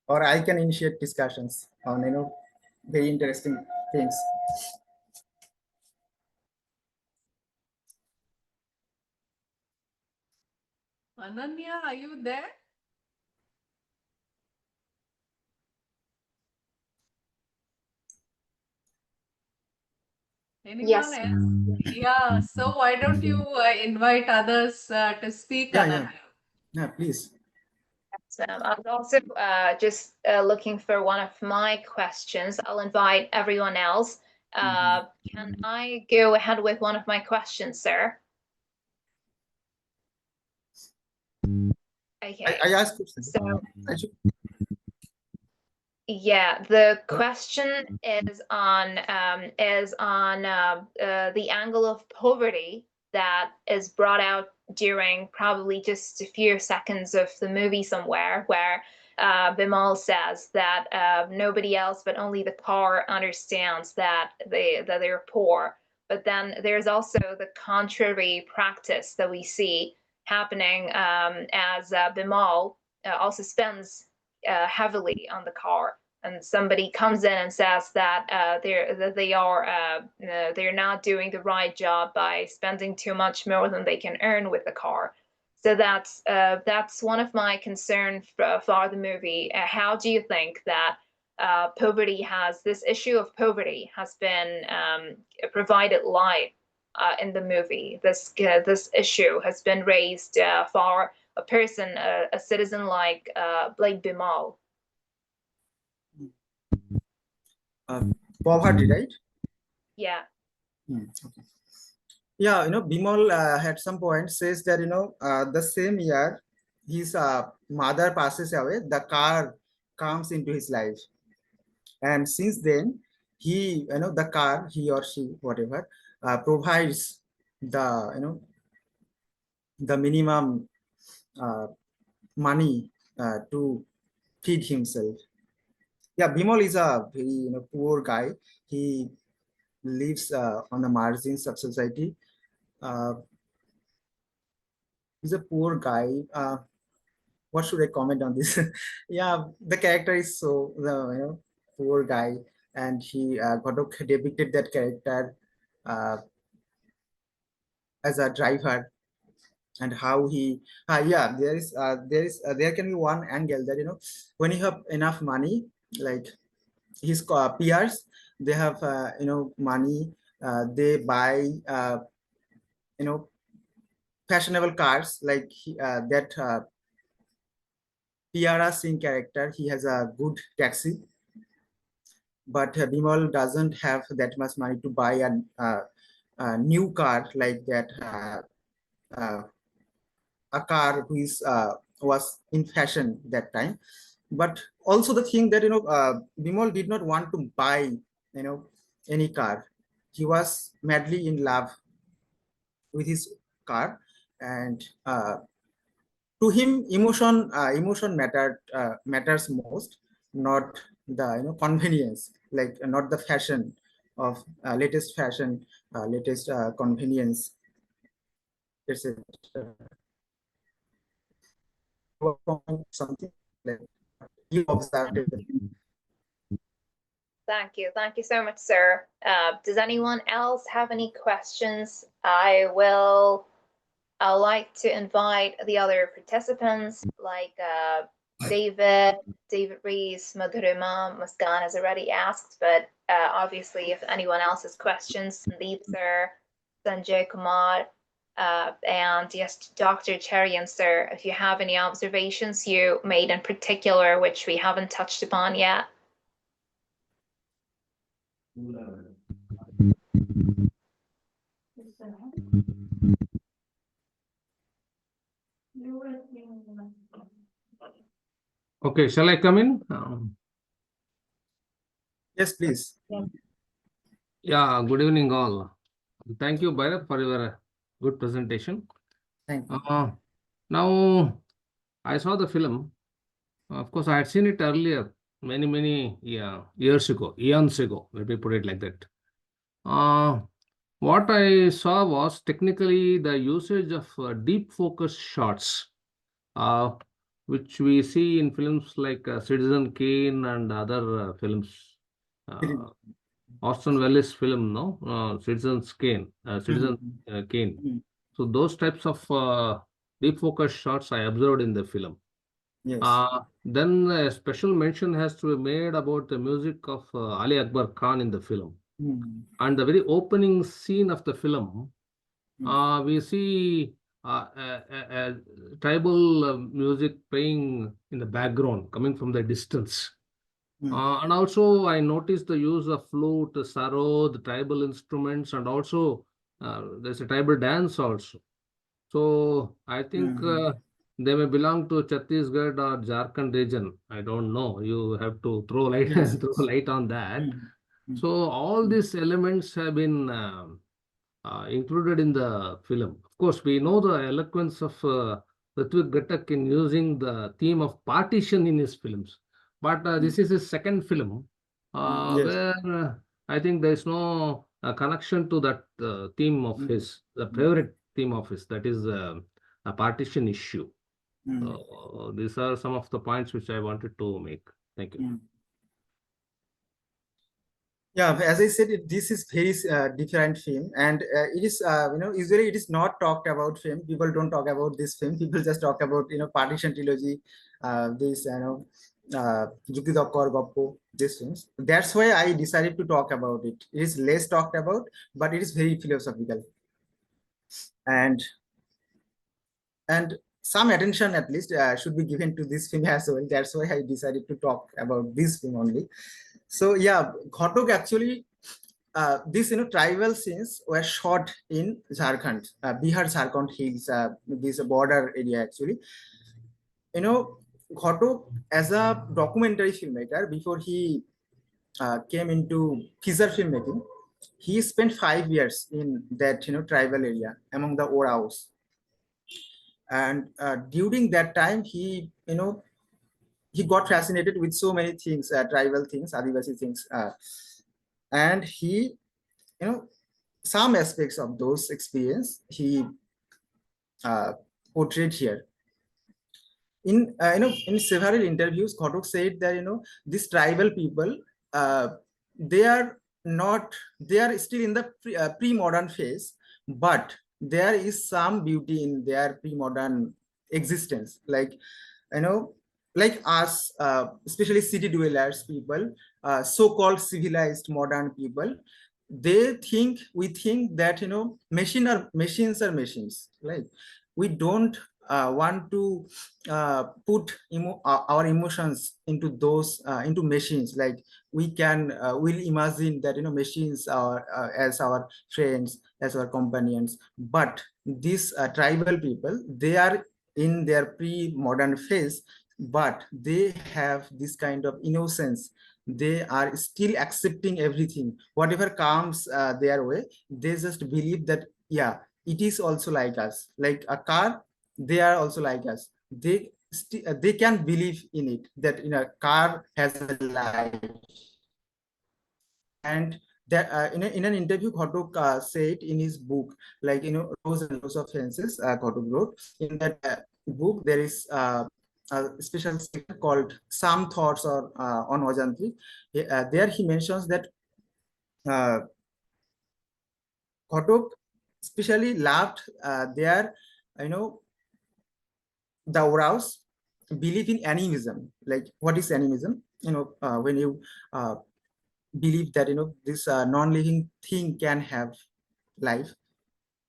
or I can initiate discussions on very interesting things. Ananya, are you there? Anyone Yes. else? Yeah, so why don't you invite others to speak, Yeah, yeah, Ananya? yeah. Please. I was also just looking for one of my questions. I'll invite everyone else. Can I go ahead with one of my questions, sir? Okay. I asked questions. So I should, yeah, the question is on the angle of poverty that is brought out during probably just a few seconds of the movie somewhere, where Bimal says that nobody else but only the car understands that they're poor. But then there's also the contrary practice that we see happening as Bimal also spends heavily on the car, and somebody comes in and says that they're not doing the right job by spending too much more than they can earn with the car. So that's one of my concerns for the movie. How do you think that this issue of poverty has been provided light in the movie? This issue has been raised for a person, a citizen like Bimal. poverty, right? Yeah. Okay. Yeah, Bimal at some point says that the same year his mother passes away, the car comes into his life, and since then the car, he or she, whatever, provides the the minimum uh, money to feed himself. Yeah, Bimal is a very poor guy. He lives on the margins of society. Uh, he's a poor guy. What should I comment on this? Yeah, the character is so poor guy, and he Ghatak depicted that character uh, as a driver, and how he yeah, there can be one angle that when you have enough money, like his peers, they have money, they buy you know fashionable cars, like that Piara Singh character, he has a good taxi, but Bimal doesn't have that much money to buy new car like that, a car which was in fashion that time. But also the thing that, Bimal did not want to buy, any car. He was madly in love with his car, and to him, matters most, not the convenience, like not the fashion of latest fashion, latest convenience, etc. Something like you observed it. Thank you. Thank you so much, sir. Does anyone else have any questions? I'd like to invite the other participants, like David Rees, Madhurima, Muskan has already asked, but obviously if anyone else has questions, Sandeep sir, Sanjay Kumar, and yes, Dr. Cherian sir, if you have any observations you made in particular, which we haven't touched upon yet. Okay, shall I come in? Yes, please. Yeah, good evening all. Thank you, Bhairab, for your good presentation. Thank you. Now, I saw the film. Of course, I had seen it earlier, many years ago, eons ago, let me put it like that. What I saw was technically the usage of deep focus shots, which we see in films like Citizen Kane and other films. Orson Welles film, no? Citizen Kane. Kane. So those types of deep focus shots I observed in the film. Yes. Then a special mention has to be made about the music of Ali Akbar Khan in the film. And the very opening scene of the film, we see tribal music playing in the background, coming from the distance. And also, I noticed the use of flute, sarod, the tribal instruments, and also there's a tribal dance also. So I think they may belong to Chhattisgarh or Jharkhand region. I don't know. You have to throw light Yes. throw light on that. So all these elements have been included in the film. Of course, we know the eloquence of Ritwik Ghatak in using the theme of partition in his films. But this is his second film Yes. where I think there is no connection to that theme of his, the favorite theme of his, that is a partition issue. These are some of the points which I wanted to make. Thank you. Yeah, as I said, this is very different film, and it is usually it is not talked about film. People don't talk about this film. People just talk about Partition Trilogy, this Jukti Dakkar Goppo, these films. That's why I decided to talk about it. It is less talked about, but it is very philosophical, and some attention at least should be given to this film as well. That's why I decided to talk about this film only. So yeah, Ghatak actually, these tribal scenes were shot in Jharkhand, Bihar Jharkhand hills, this border area actually. Ghatak as a documentary filmmaker, before he came into feature filmmaking, he spent 5 years in that tribal area among the Oraos, and during that time he got fascinated with so many things, tribal things, Adivasi things, and he, some aspects of those experience he portrayed here. In in several interviews, Ghatak said that these tribal people, they are still in the pre-modern phase, but there is some beauty in their pre-modern existence, like like us, especially city dwellers people, so-called civilized modern people. We think that machines are machines, like we don't want to put our emotions into those into machines. Like we can will imagine that machines are as our friends, as our companions. But these tribal people, they are in their pre-modern phase, but they have this kind of innocence. They are still accepting everything, whatever comes their way. They just believe that, yeah, it is also like us, like a car. They are also like us. They can believe in it, that a car has a life. And that in an interview, Ghatak said in his book, like Rows and Rows of Fences, Ghatak wrote. In that book, there is a special section called Some Thoughts or on Ajantrik. There he mentions that Ghatak especially loved their, the Oraos believe in animism. Like, what is animism? When you believe that this non-living thing can have life.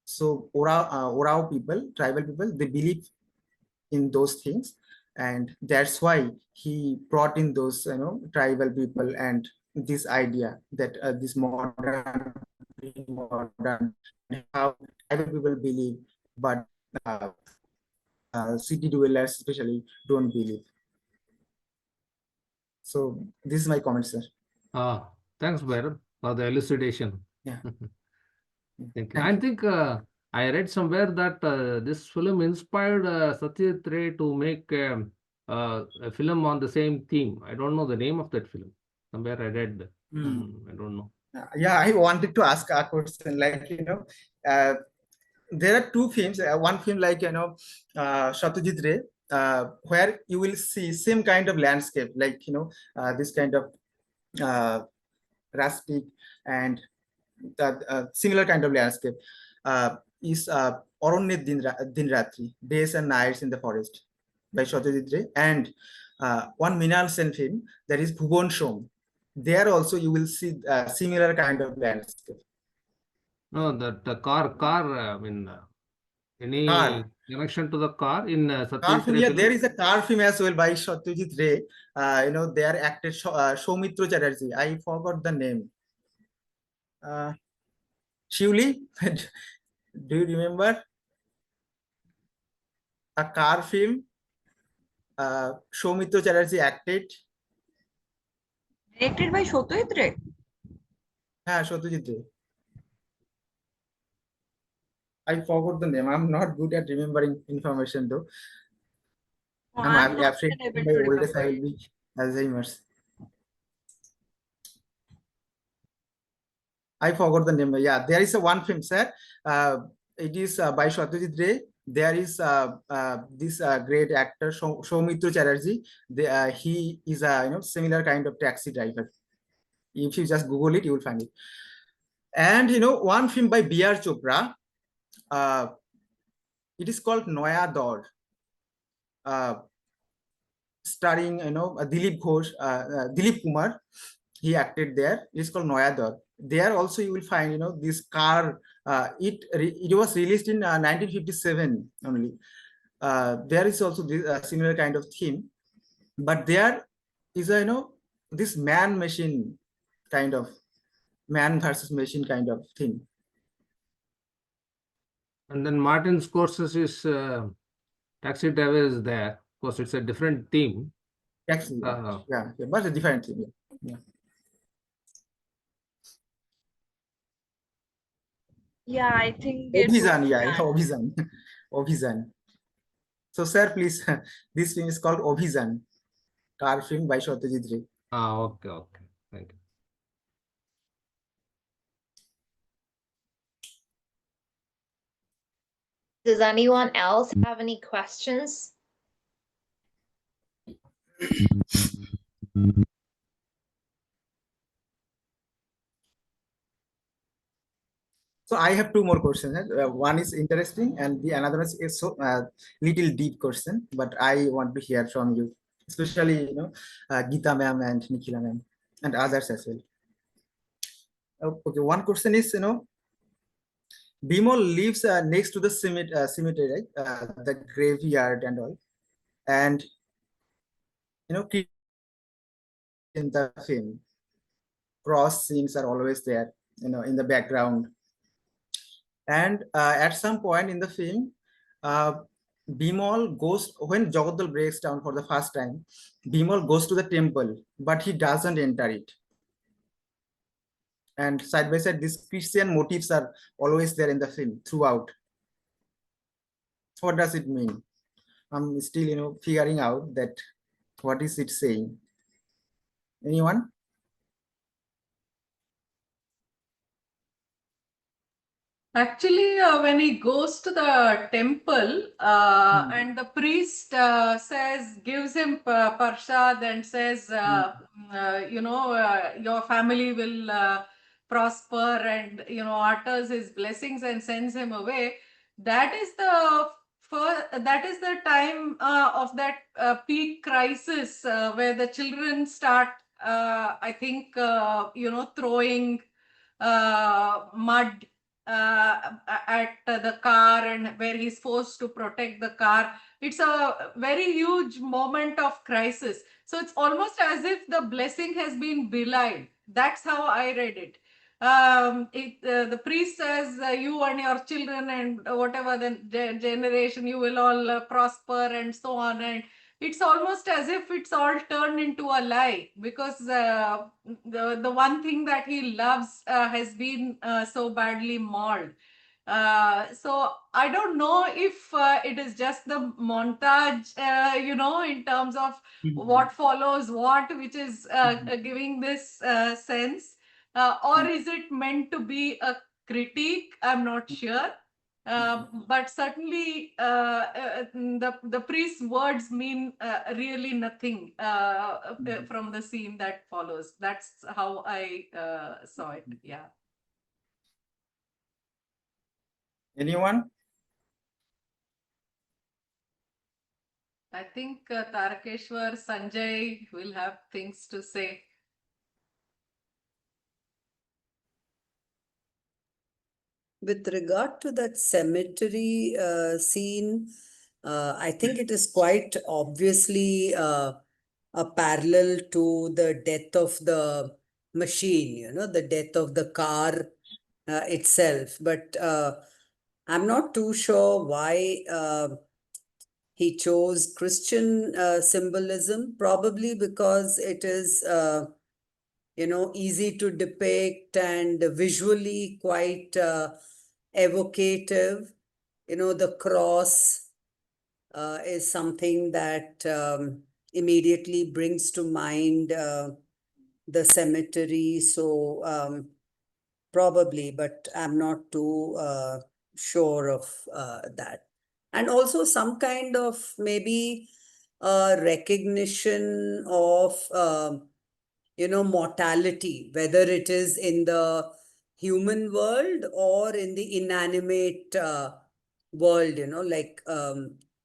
So Orao people, tribal people, they believe in those things, and that's why he brought in those tribal people and this idea that this modern how tribal people believe, but city dwellers especially don't believe. So this is my comment, sir. Thanks, Bhairab, for the elucidation. Yeah. Thank you. Thank I you. think I read somewhere that this film inspired Satyajit Ray to make a film on the same theme. I don't know the name of that film. Somewhere I read. I don't know. Yeah, I wanted to ask a question. Like, there are two films. One film like Satyajit Ray, where you will see same kind of landscape, like this kind of rustic and similar kind of landscape is Aranye Din Ratri, Days and Nights in the Forest by Satyajit Ray, and one Mrinal Sen film, that is Bhuvan Shom. There also you will see similar kind of landscape. No, that car. I mean, any Car. connection to the car in Car Satyajit film, Ray yeah, film? there is a car film as well by Satyajit Ray. They are acted Soumitra Chatterjee. I forgot the name. Shivli, do you remember a car film? Soumitra Chatterjee acted. Directed by Satyajit Ray. Yeah, Satyajit Ray. I forgot the name. I'm not good at remembering information though. No, I'm I'm not afraid even by able to oldest remember I will it. be Alzheimer's. I forgot the name. Yeah, there is a one film, sir. It is by Satyajit Ray. There is this great actor Soumitra Chatterjee. He is a similar kind of taxi driver. If you just Google it, you will find it. And one film by B.R. Chopra. It is called Noya Daur. Starring Dilip Ghosh, Dilip Kumar. He acted there. It's called Noya Daur. There also you will find this car. It was released in 1957 only. There is also this similar kind of theme, but there is a this man machine kind of, man versus machine kind of thing. And then Martin Scorsese's Taxi Driver is there. Of course, it's a different theme. Actually, yeah, but a different thing. Yeah. Yeah, I think it Obhizan, was yeah, done. Obhizan. Obhizan. So, sir, please, this film is called Obhizan, car film by Satyajit Ray. Okay. Thank you. Does anyone else have any questions? So I have two more questions. One is interesting, and the another is so little deep question. But I want to hear from you, especially Geeta ma'am and Nikhila ma'am, and others as well. Okay, one question is Bimal lives next to the cemetery, right? The graveyard and all. And, in the film, cross scenes are always there, in the background. And at some point in the film, Bimal goes, when Jagadal breaks down for the first time, Bimal goes to the temple, but he doesn't enter it. And side by side, these Christian motifs are always there in the film throughout. What does it mean? I'm still, figuring out that what is it saying. Anyone? Actually, when he goes to the temple and the priest gives him parshad and says, your family will prosper, and, utters his blessings and sends him away. That is the time of that peak crisis where the children start, I think, throwing mud at the car, and where he's forced to protect the car. It's a very huge moment of crisis. So it's almost as if the blessing has been belied. That's how I read it. The priest says, you and your children and whatever the generation, you will all prosper and so on. And it's almost as if it's all turned into a lie, because the one thing that he loves has been so badly mauled. So I don't know if it is just the montage, in terms of what follows what, which is giving this sense, or is it meant to be a critique? I'm not sure. But certainly the priest's words mean really nothing from the scene that follows. That's how I saw it. Yeah. Anyone? I think Tarakeshwar, Sanjay will have things to say. With regard to that cemetery scene, I think it is quite obviously a parallel to the death of the machine, the death of the car itself. But I'm not too sure why he chose Christian symbolism, probably because it is easy to depict and visually quite evocative. The cross is something that immediately brings to mind the cemetery. So probably, but I'm not too sure of that. And also some kind of maybe recognition of mortality, whether it is in the human world or in the inanimate world, like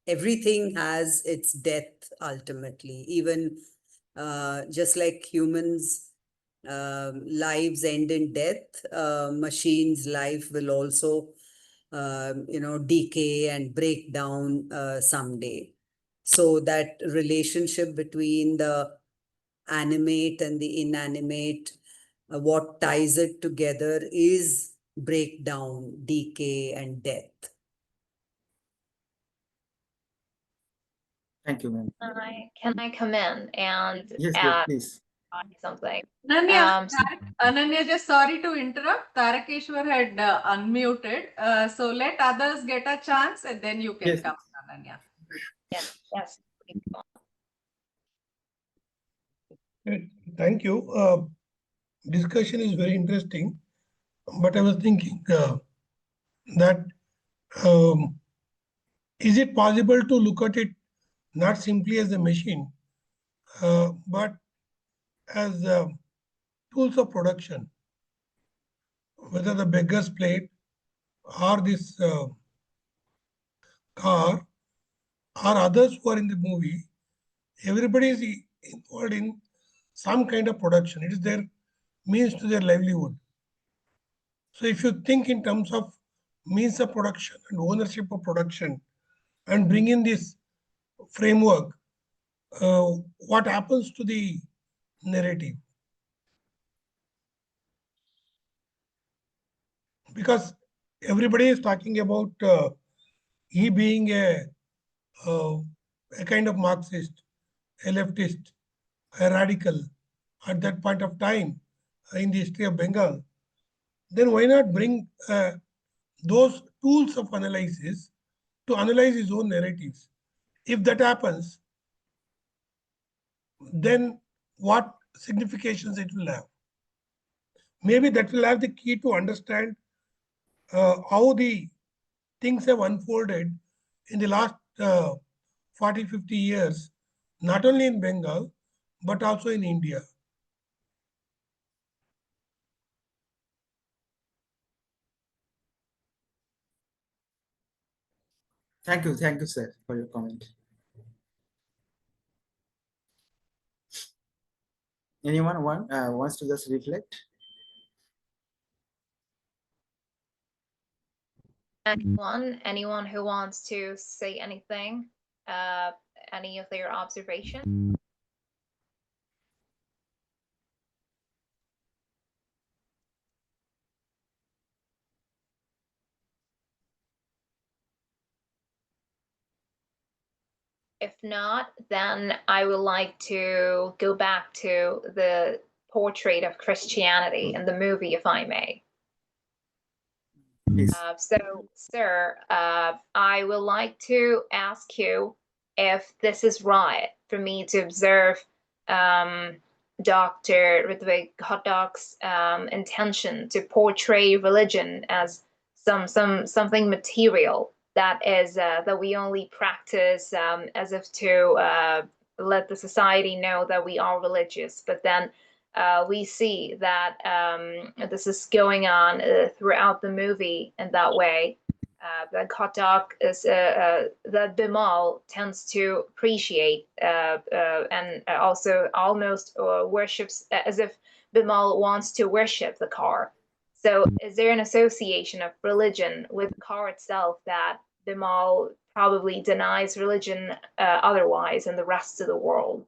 everything has its death ultimately, even just like humans' lives end in death, machines' life will also, decay and break down someday. So that relationship between the animate and the inanimate, what ties it together is breakdown, decay, and death. Thank you, ma'am. Can I come in and Yes, add please. something? Ananya, just sorry to interrupt. Tarakeshwar had unmuted. So let others get a chance and then you can Yes. come, Ananya. Yes. Thank you. Discussion is very interesting, but I was thinking that is it possible to look at it not simply as a machine, but as tools of production, whether the beggar's plate or this car or others who are in the movie, everybody is involved in some kind of production. It is their means to their livelihood. So if you think in terms of means of production and ownership of production and bring in this framework, what happens to the narrative? Because everybody is talking about he being uh, a kind of Marxist, a leftist, a radical at that point of time in the history of Bengal. Then why not bring those tools of analysis to analyze his own narratives? If that happens, then what significations it will have? Maybe that will have the key to understand how the things have unfolded in the last 40, 50 years, not only in Bengal, but also in India. Thank you, sir, for your comment. Anyone wants to just reflect? Anyone who wants to say anything? Any of their observations? If not, then I would like to go back to the portrait of Christianity in the movie, if I may. Please. So, sir, I would like to ask you if this is right for me to observe Dr. Ritwik Ghatak's intention to portray religion as something material that is that we only practice as if to let the society know that we are religious, but then we see that this is going on throughout the movie in that way. That Ghatak is that Bimal tends to appreciate and also almost worships as if Bimal wants to worship the car. So, is there an association of religion with the car itself that Bimal probably denies religion otherwise in the rest of the world?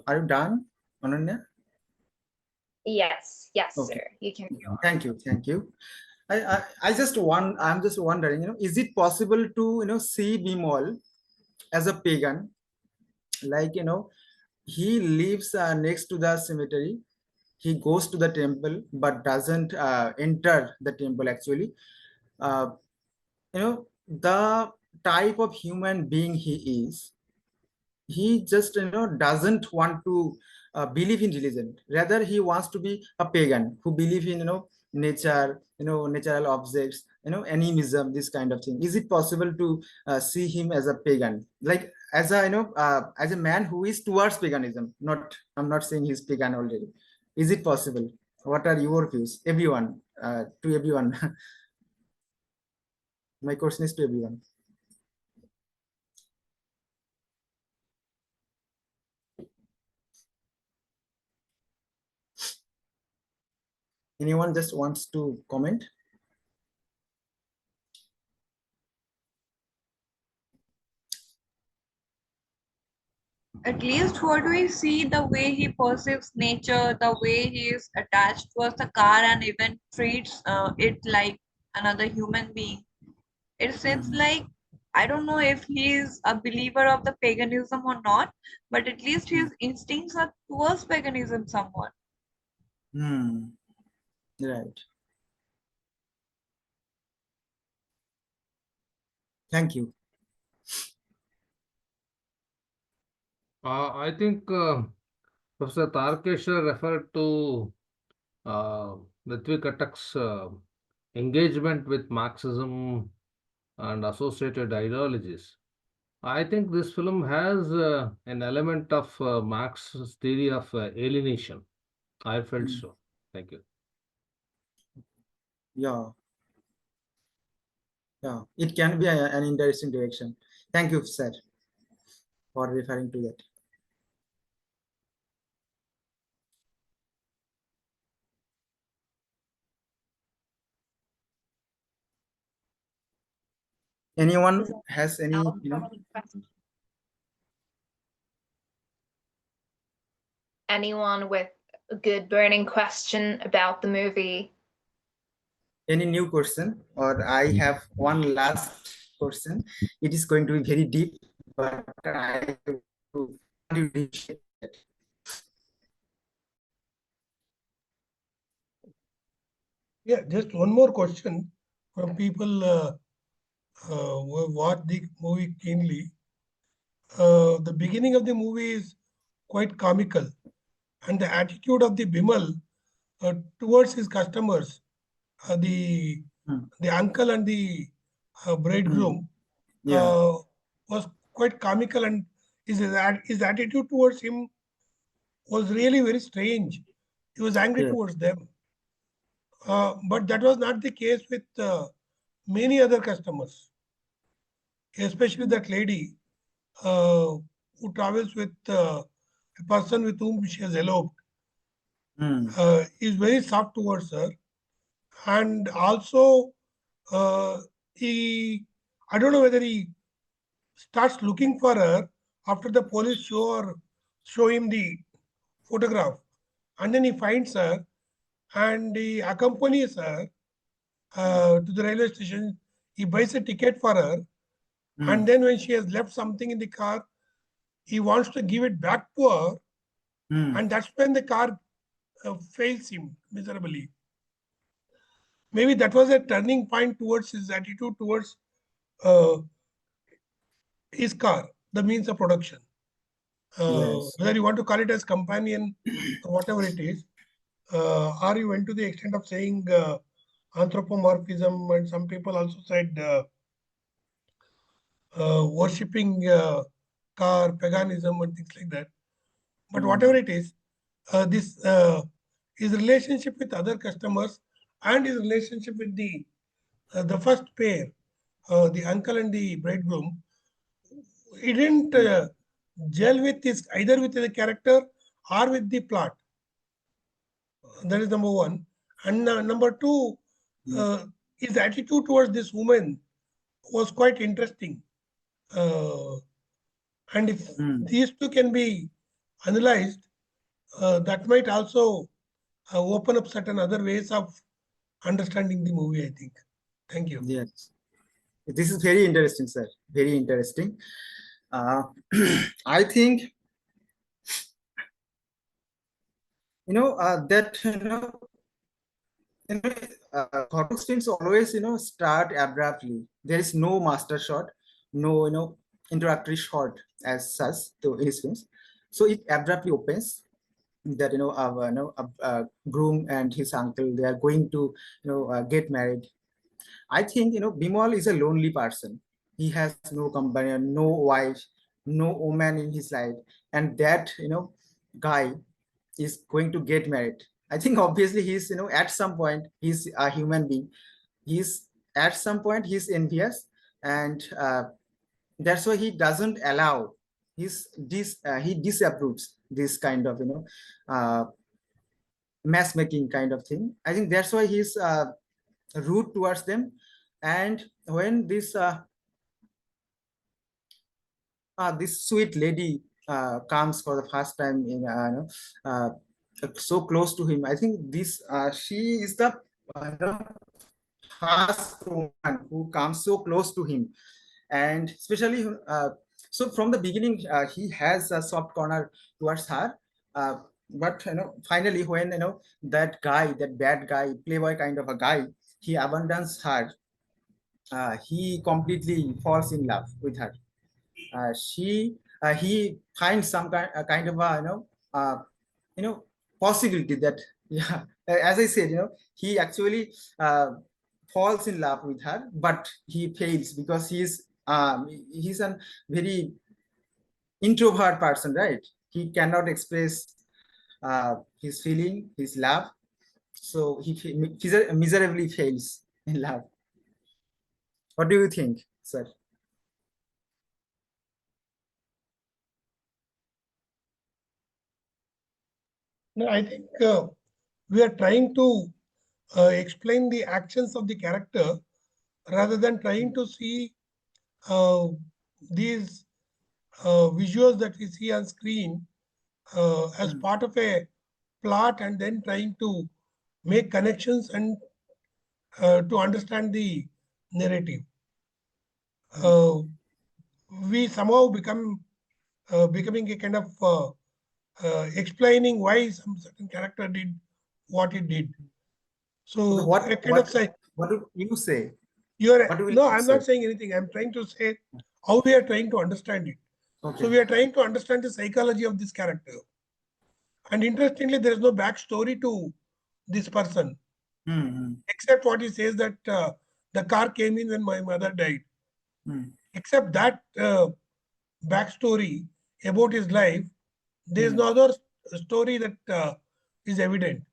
Are you done, Ananya? Yes, Okay. sir. You can go on. Thank you. I'm just wondering, is it possible to, see Bimal as a pagan? Like, he lives next to the cemetery. He goes to the temple, but doesn't enter the temple actually. The type of human being he is, he just doesn't want to believe in religion. Rather, he wants to be a pagan who believe in nature, natural objects, animism, this kind of thing. Is it possible to see him as a pagan, like as a as a man who is towards paganism? Not, I'm not saying he's pagan already. Is it possible? What are your views, everyone? To everyone. My question is to everyone. Anyone just wants to comment? At least what we see, the way he perceives nature, the way he is attached towards the car and even treats it like another human being. It seems like, I don't know if he is a believer of the paganism or not, but at least his instincts are towards paganism somewhat. Right. Thank you. I think Professor Tarkeshwar referred to Ritwik Ghatak's engagement with Marxism and associated ideologies. I think this film has an element of Marx's theory of alienation. I felt so. Thank you. Yeah, it can be an interesting direction. Thank you, sir, for referring to that. Anyone has any, Anyone with a good burning question about the movie? any new question? Or I have one last question. It is going to be very deep, but I appreciate it. Yeah, just one more question from people who have watched the movie keenly. The beginning of the movie is quite comical, and the attitude of the Bimal towards his customers, the uncle and the bridegroom, Yeah, was quite comical, and his attitude towards him was really very strange. He was angry yeah. towards them. But that was not the case with many other customers, especially that lady who travels with a person with whom she has eloped. Is very soft towards her, and also uh, he, I don't know whether he starts looking for her after the police show him the photograph, and then he finds her and he accompanies her to the railway station. He buys a ticket for her, and then when she has left something in the car, he wants to give it back to her, and that's when the car fails him miserably. Maybe that was a turning point towards his attitude towards uh, his car, the means of production. Yes. Whether you want to call it as companion or whatever it is, or you went to the extent of saying anthropomorphism, and some people also said worshipping car, paganism, and things like that. But whatever it is, this his relationship with other customers and his relationship with the first pair, the uncle and the bridegroom, he didn't gel with this either with the character or with the plot. That is number one. And number two, his attitude towards this woman was quite interesting. And if these two can be analyzed, that might also open up certain other ways of understanding the movie, I think. Thank you. Yes. This is very interesting, sir. Very interesting. I think, that, Ghatak films always, start abruptly. There is no master shot, no, introductory shot as such to his films. So it abruptly opens that, a groom and his uncle, they are going to, get married. I think, Bimal is a lonely person. He has no companion, no wife, no woman in his life. And that, guy is going to get married. I think obviously he's, at some point, he's a human being. He's at some point, he's envious. And that's why he doesn't allow he disapproves this kind of, matchmaking kind of thing. I think that's why he's rude towards them. And when this sweet lady comes for the first time in so close to him, I think this she is the first woman who comes so close to him. And especially so from the beginning he has a soft corner towards her, but finally when that guy, that bad guy, playboy kind of a guy, he abandons her, he completely falls in love with her. He finds some kind of a possibility that yeah, as I said, he actually falls in love with her, but he fails because he's a very introvert person, right? He cannot express his feeling, his love. So he miserably fails in love. What do you think, sir? No, I think we are trying to explain the actions of the character rather than trying to see these visuals that we see on screen as part of a plot, and then trying to make connections and to understand the narrative. We somehow becoming a kind of explaining why some certain character did what it did. So a kind of say, what do you say? no, I'm not saying anything. I'm trying to say how we are trying to understand it. Okay. So we are trying to understand the psychology of this character. And interestingly, there is no backstory to this person, except what he says that the car came in when my mother died. Except that backstory about his life, there is no other story that is evident.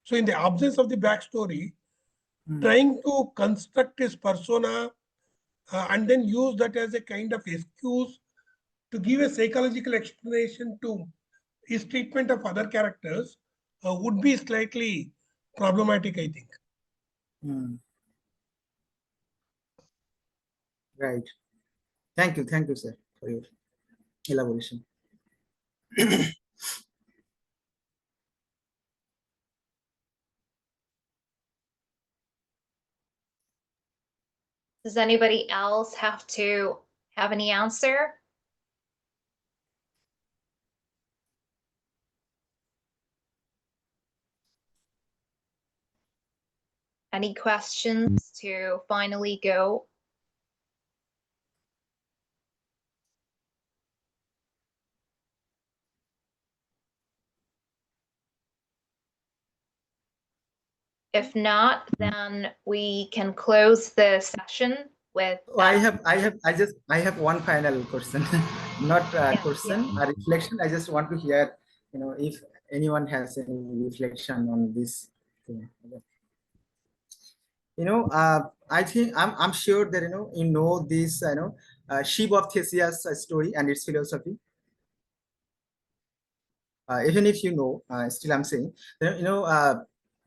So in the absence of the backstory, trying to construct his persona and then use that as a kind of excuse to give a psychological explanation to his treatment of other characters would be slightly problematic, I think. Right. Thank you, sir, for your elaboration. Does anybody else have any answer? Any questions to finally go? If not, then we can close the session with. I have one final question, not a question, a reflection. I just want to hear, if anyone has any reflection on this thing. I think I'm sure that this ship of Theseus story and its philosophy. Even if still I'm saying,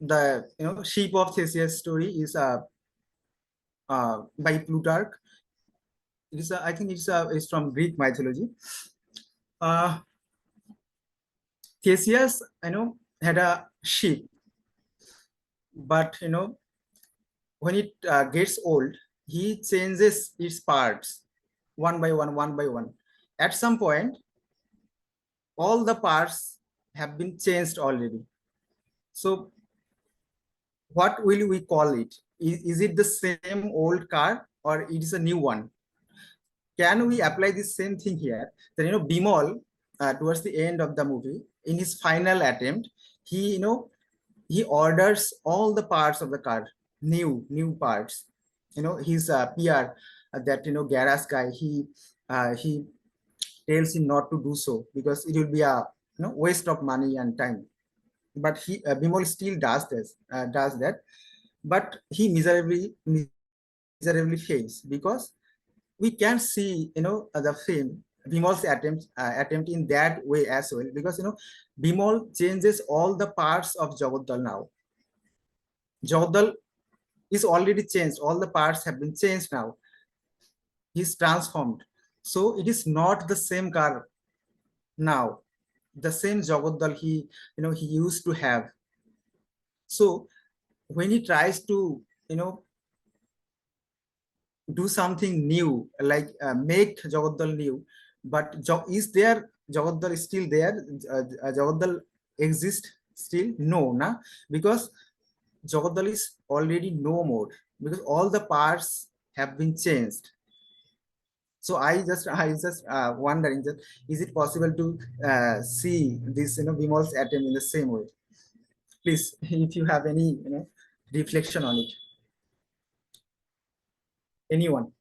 the ship of Theseus story is by Plutarch. It is I think it's from Greek mythology. Theseus, had a ship, but when it gets old, he changes its parts one by one. At some point, all the parts have been changed already. So what will we call it? Is it the same old car or it is a new one? Can we apply the same thing here? That Bimol, towards the end of the movie, in his final attempt, he orders all the parts of the car, new parts. His PR, that garage guy, he tells him not to do so because it will be a waste of money and time. But Bimol still does that, but he miserably fails because we can see the film Bimol's attempt in that way as well, because Bimol changes all the parts of Jagodal now. Jagodal is already changed, all the parts have been changed now. He's transformed. So it is not the same car now, the same Jagodal he used to have. So when he tries to do something new, like make Jagodal new, but is there Jagodal is still there? Jagodal exists still? No, because Jagodal is already no more, because all the parts have been changed. So I just wondering, that is it possible to see this Bimol's attempt in the same way? Please, if you have any reflection on it, anyone,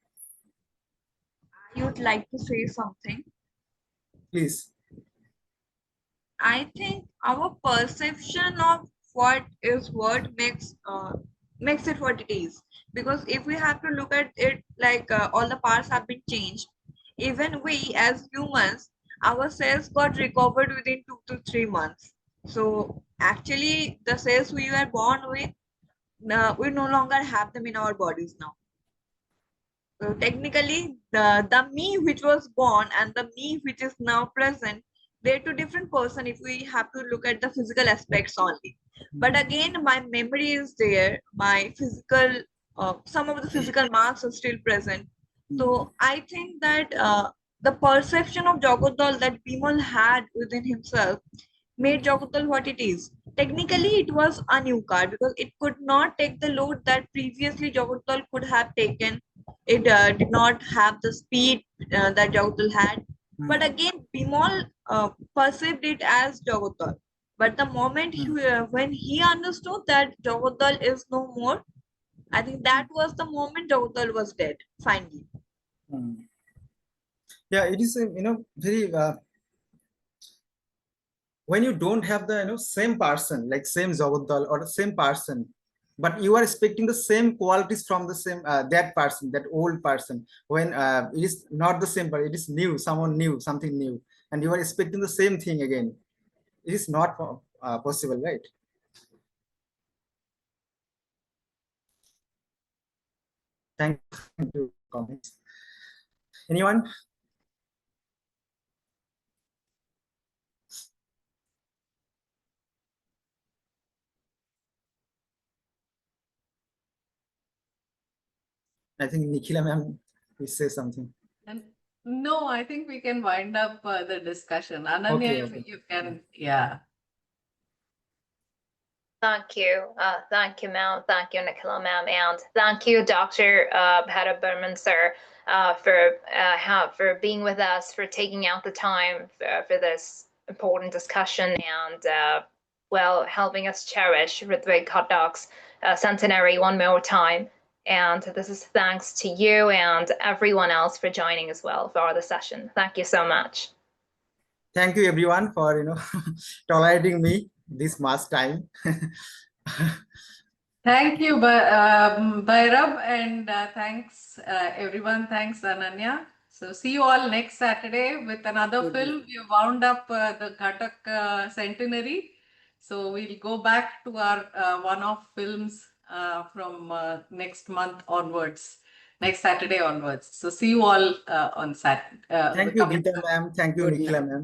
You'd like to say something? please. I think our perception of what makes it what it is. Because if we have to look at it like all the parts have been changed, even we as humans, our cells got recovered within 2 to 3 months. So actually, the cells we were born with, we no longer have them in our bodies now. So technically, the me which was born and the me which is now present, they're two different person if we have to look at the physical aspects only. But again, my memory is there, my physical, some of the physical marks are still present. So I think that the perception of Jagodal that Bimal had within himself made Jagodal what it is. Technically, it was a new car because it could not take the load that previously Jagodal could have taken. It did not have the speed that Jagodal had. But again, Bimal perceived it as Jagodal. But the moment when he understood that Jagodal is no more, I think that was the moment Jagodal was dead, finally. Yeah, it is very when you don't have the same person, like same Jagodal or the same person, but you are expecting the same qualities from the same that person, that old person, when it is not the same, but it is new, someone new, something new, and you are expecting the same thing again. It is not possible, right? Thank you. Comments. Anyone? I think Nikhila ma'am will say something. And no, I think we can wind up the discussion. Ananya, Okay. you can, yeah. Thank you, ma'am. Thank you, Nikhila, ma'am, and thank you, Dr. Bhairab Barman, sir, for being with us, for taking out the time for this important discussion, and well, helping us cherish Ritwik Ghatak's centenary one more time. And this is thanks to you and everyone else for joining as well for the session. Thank you so much. Thank you everyone for tolerating me this much time. Thank you, Bhairab, and thanks everyone. Thanks, Ananya. So see you all next Saturday with another film. We have wound up the Ghatak Centenary. So we'll go back to our one-off films from next month onwards, next Saturday onwards. So see you all on Saturday. Thank you, Gita ma'am. Thank you, Good Nikhila night. ma'am.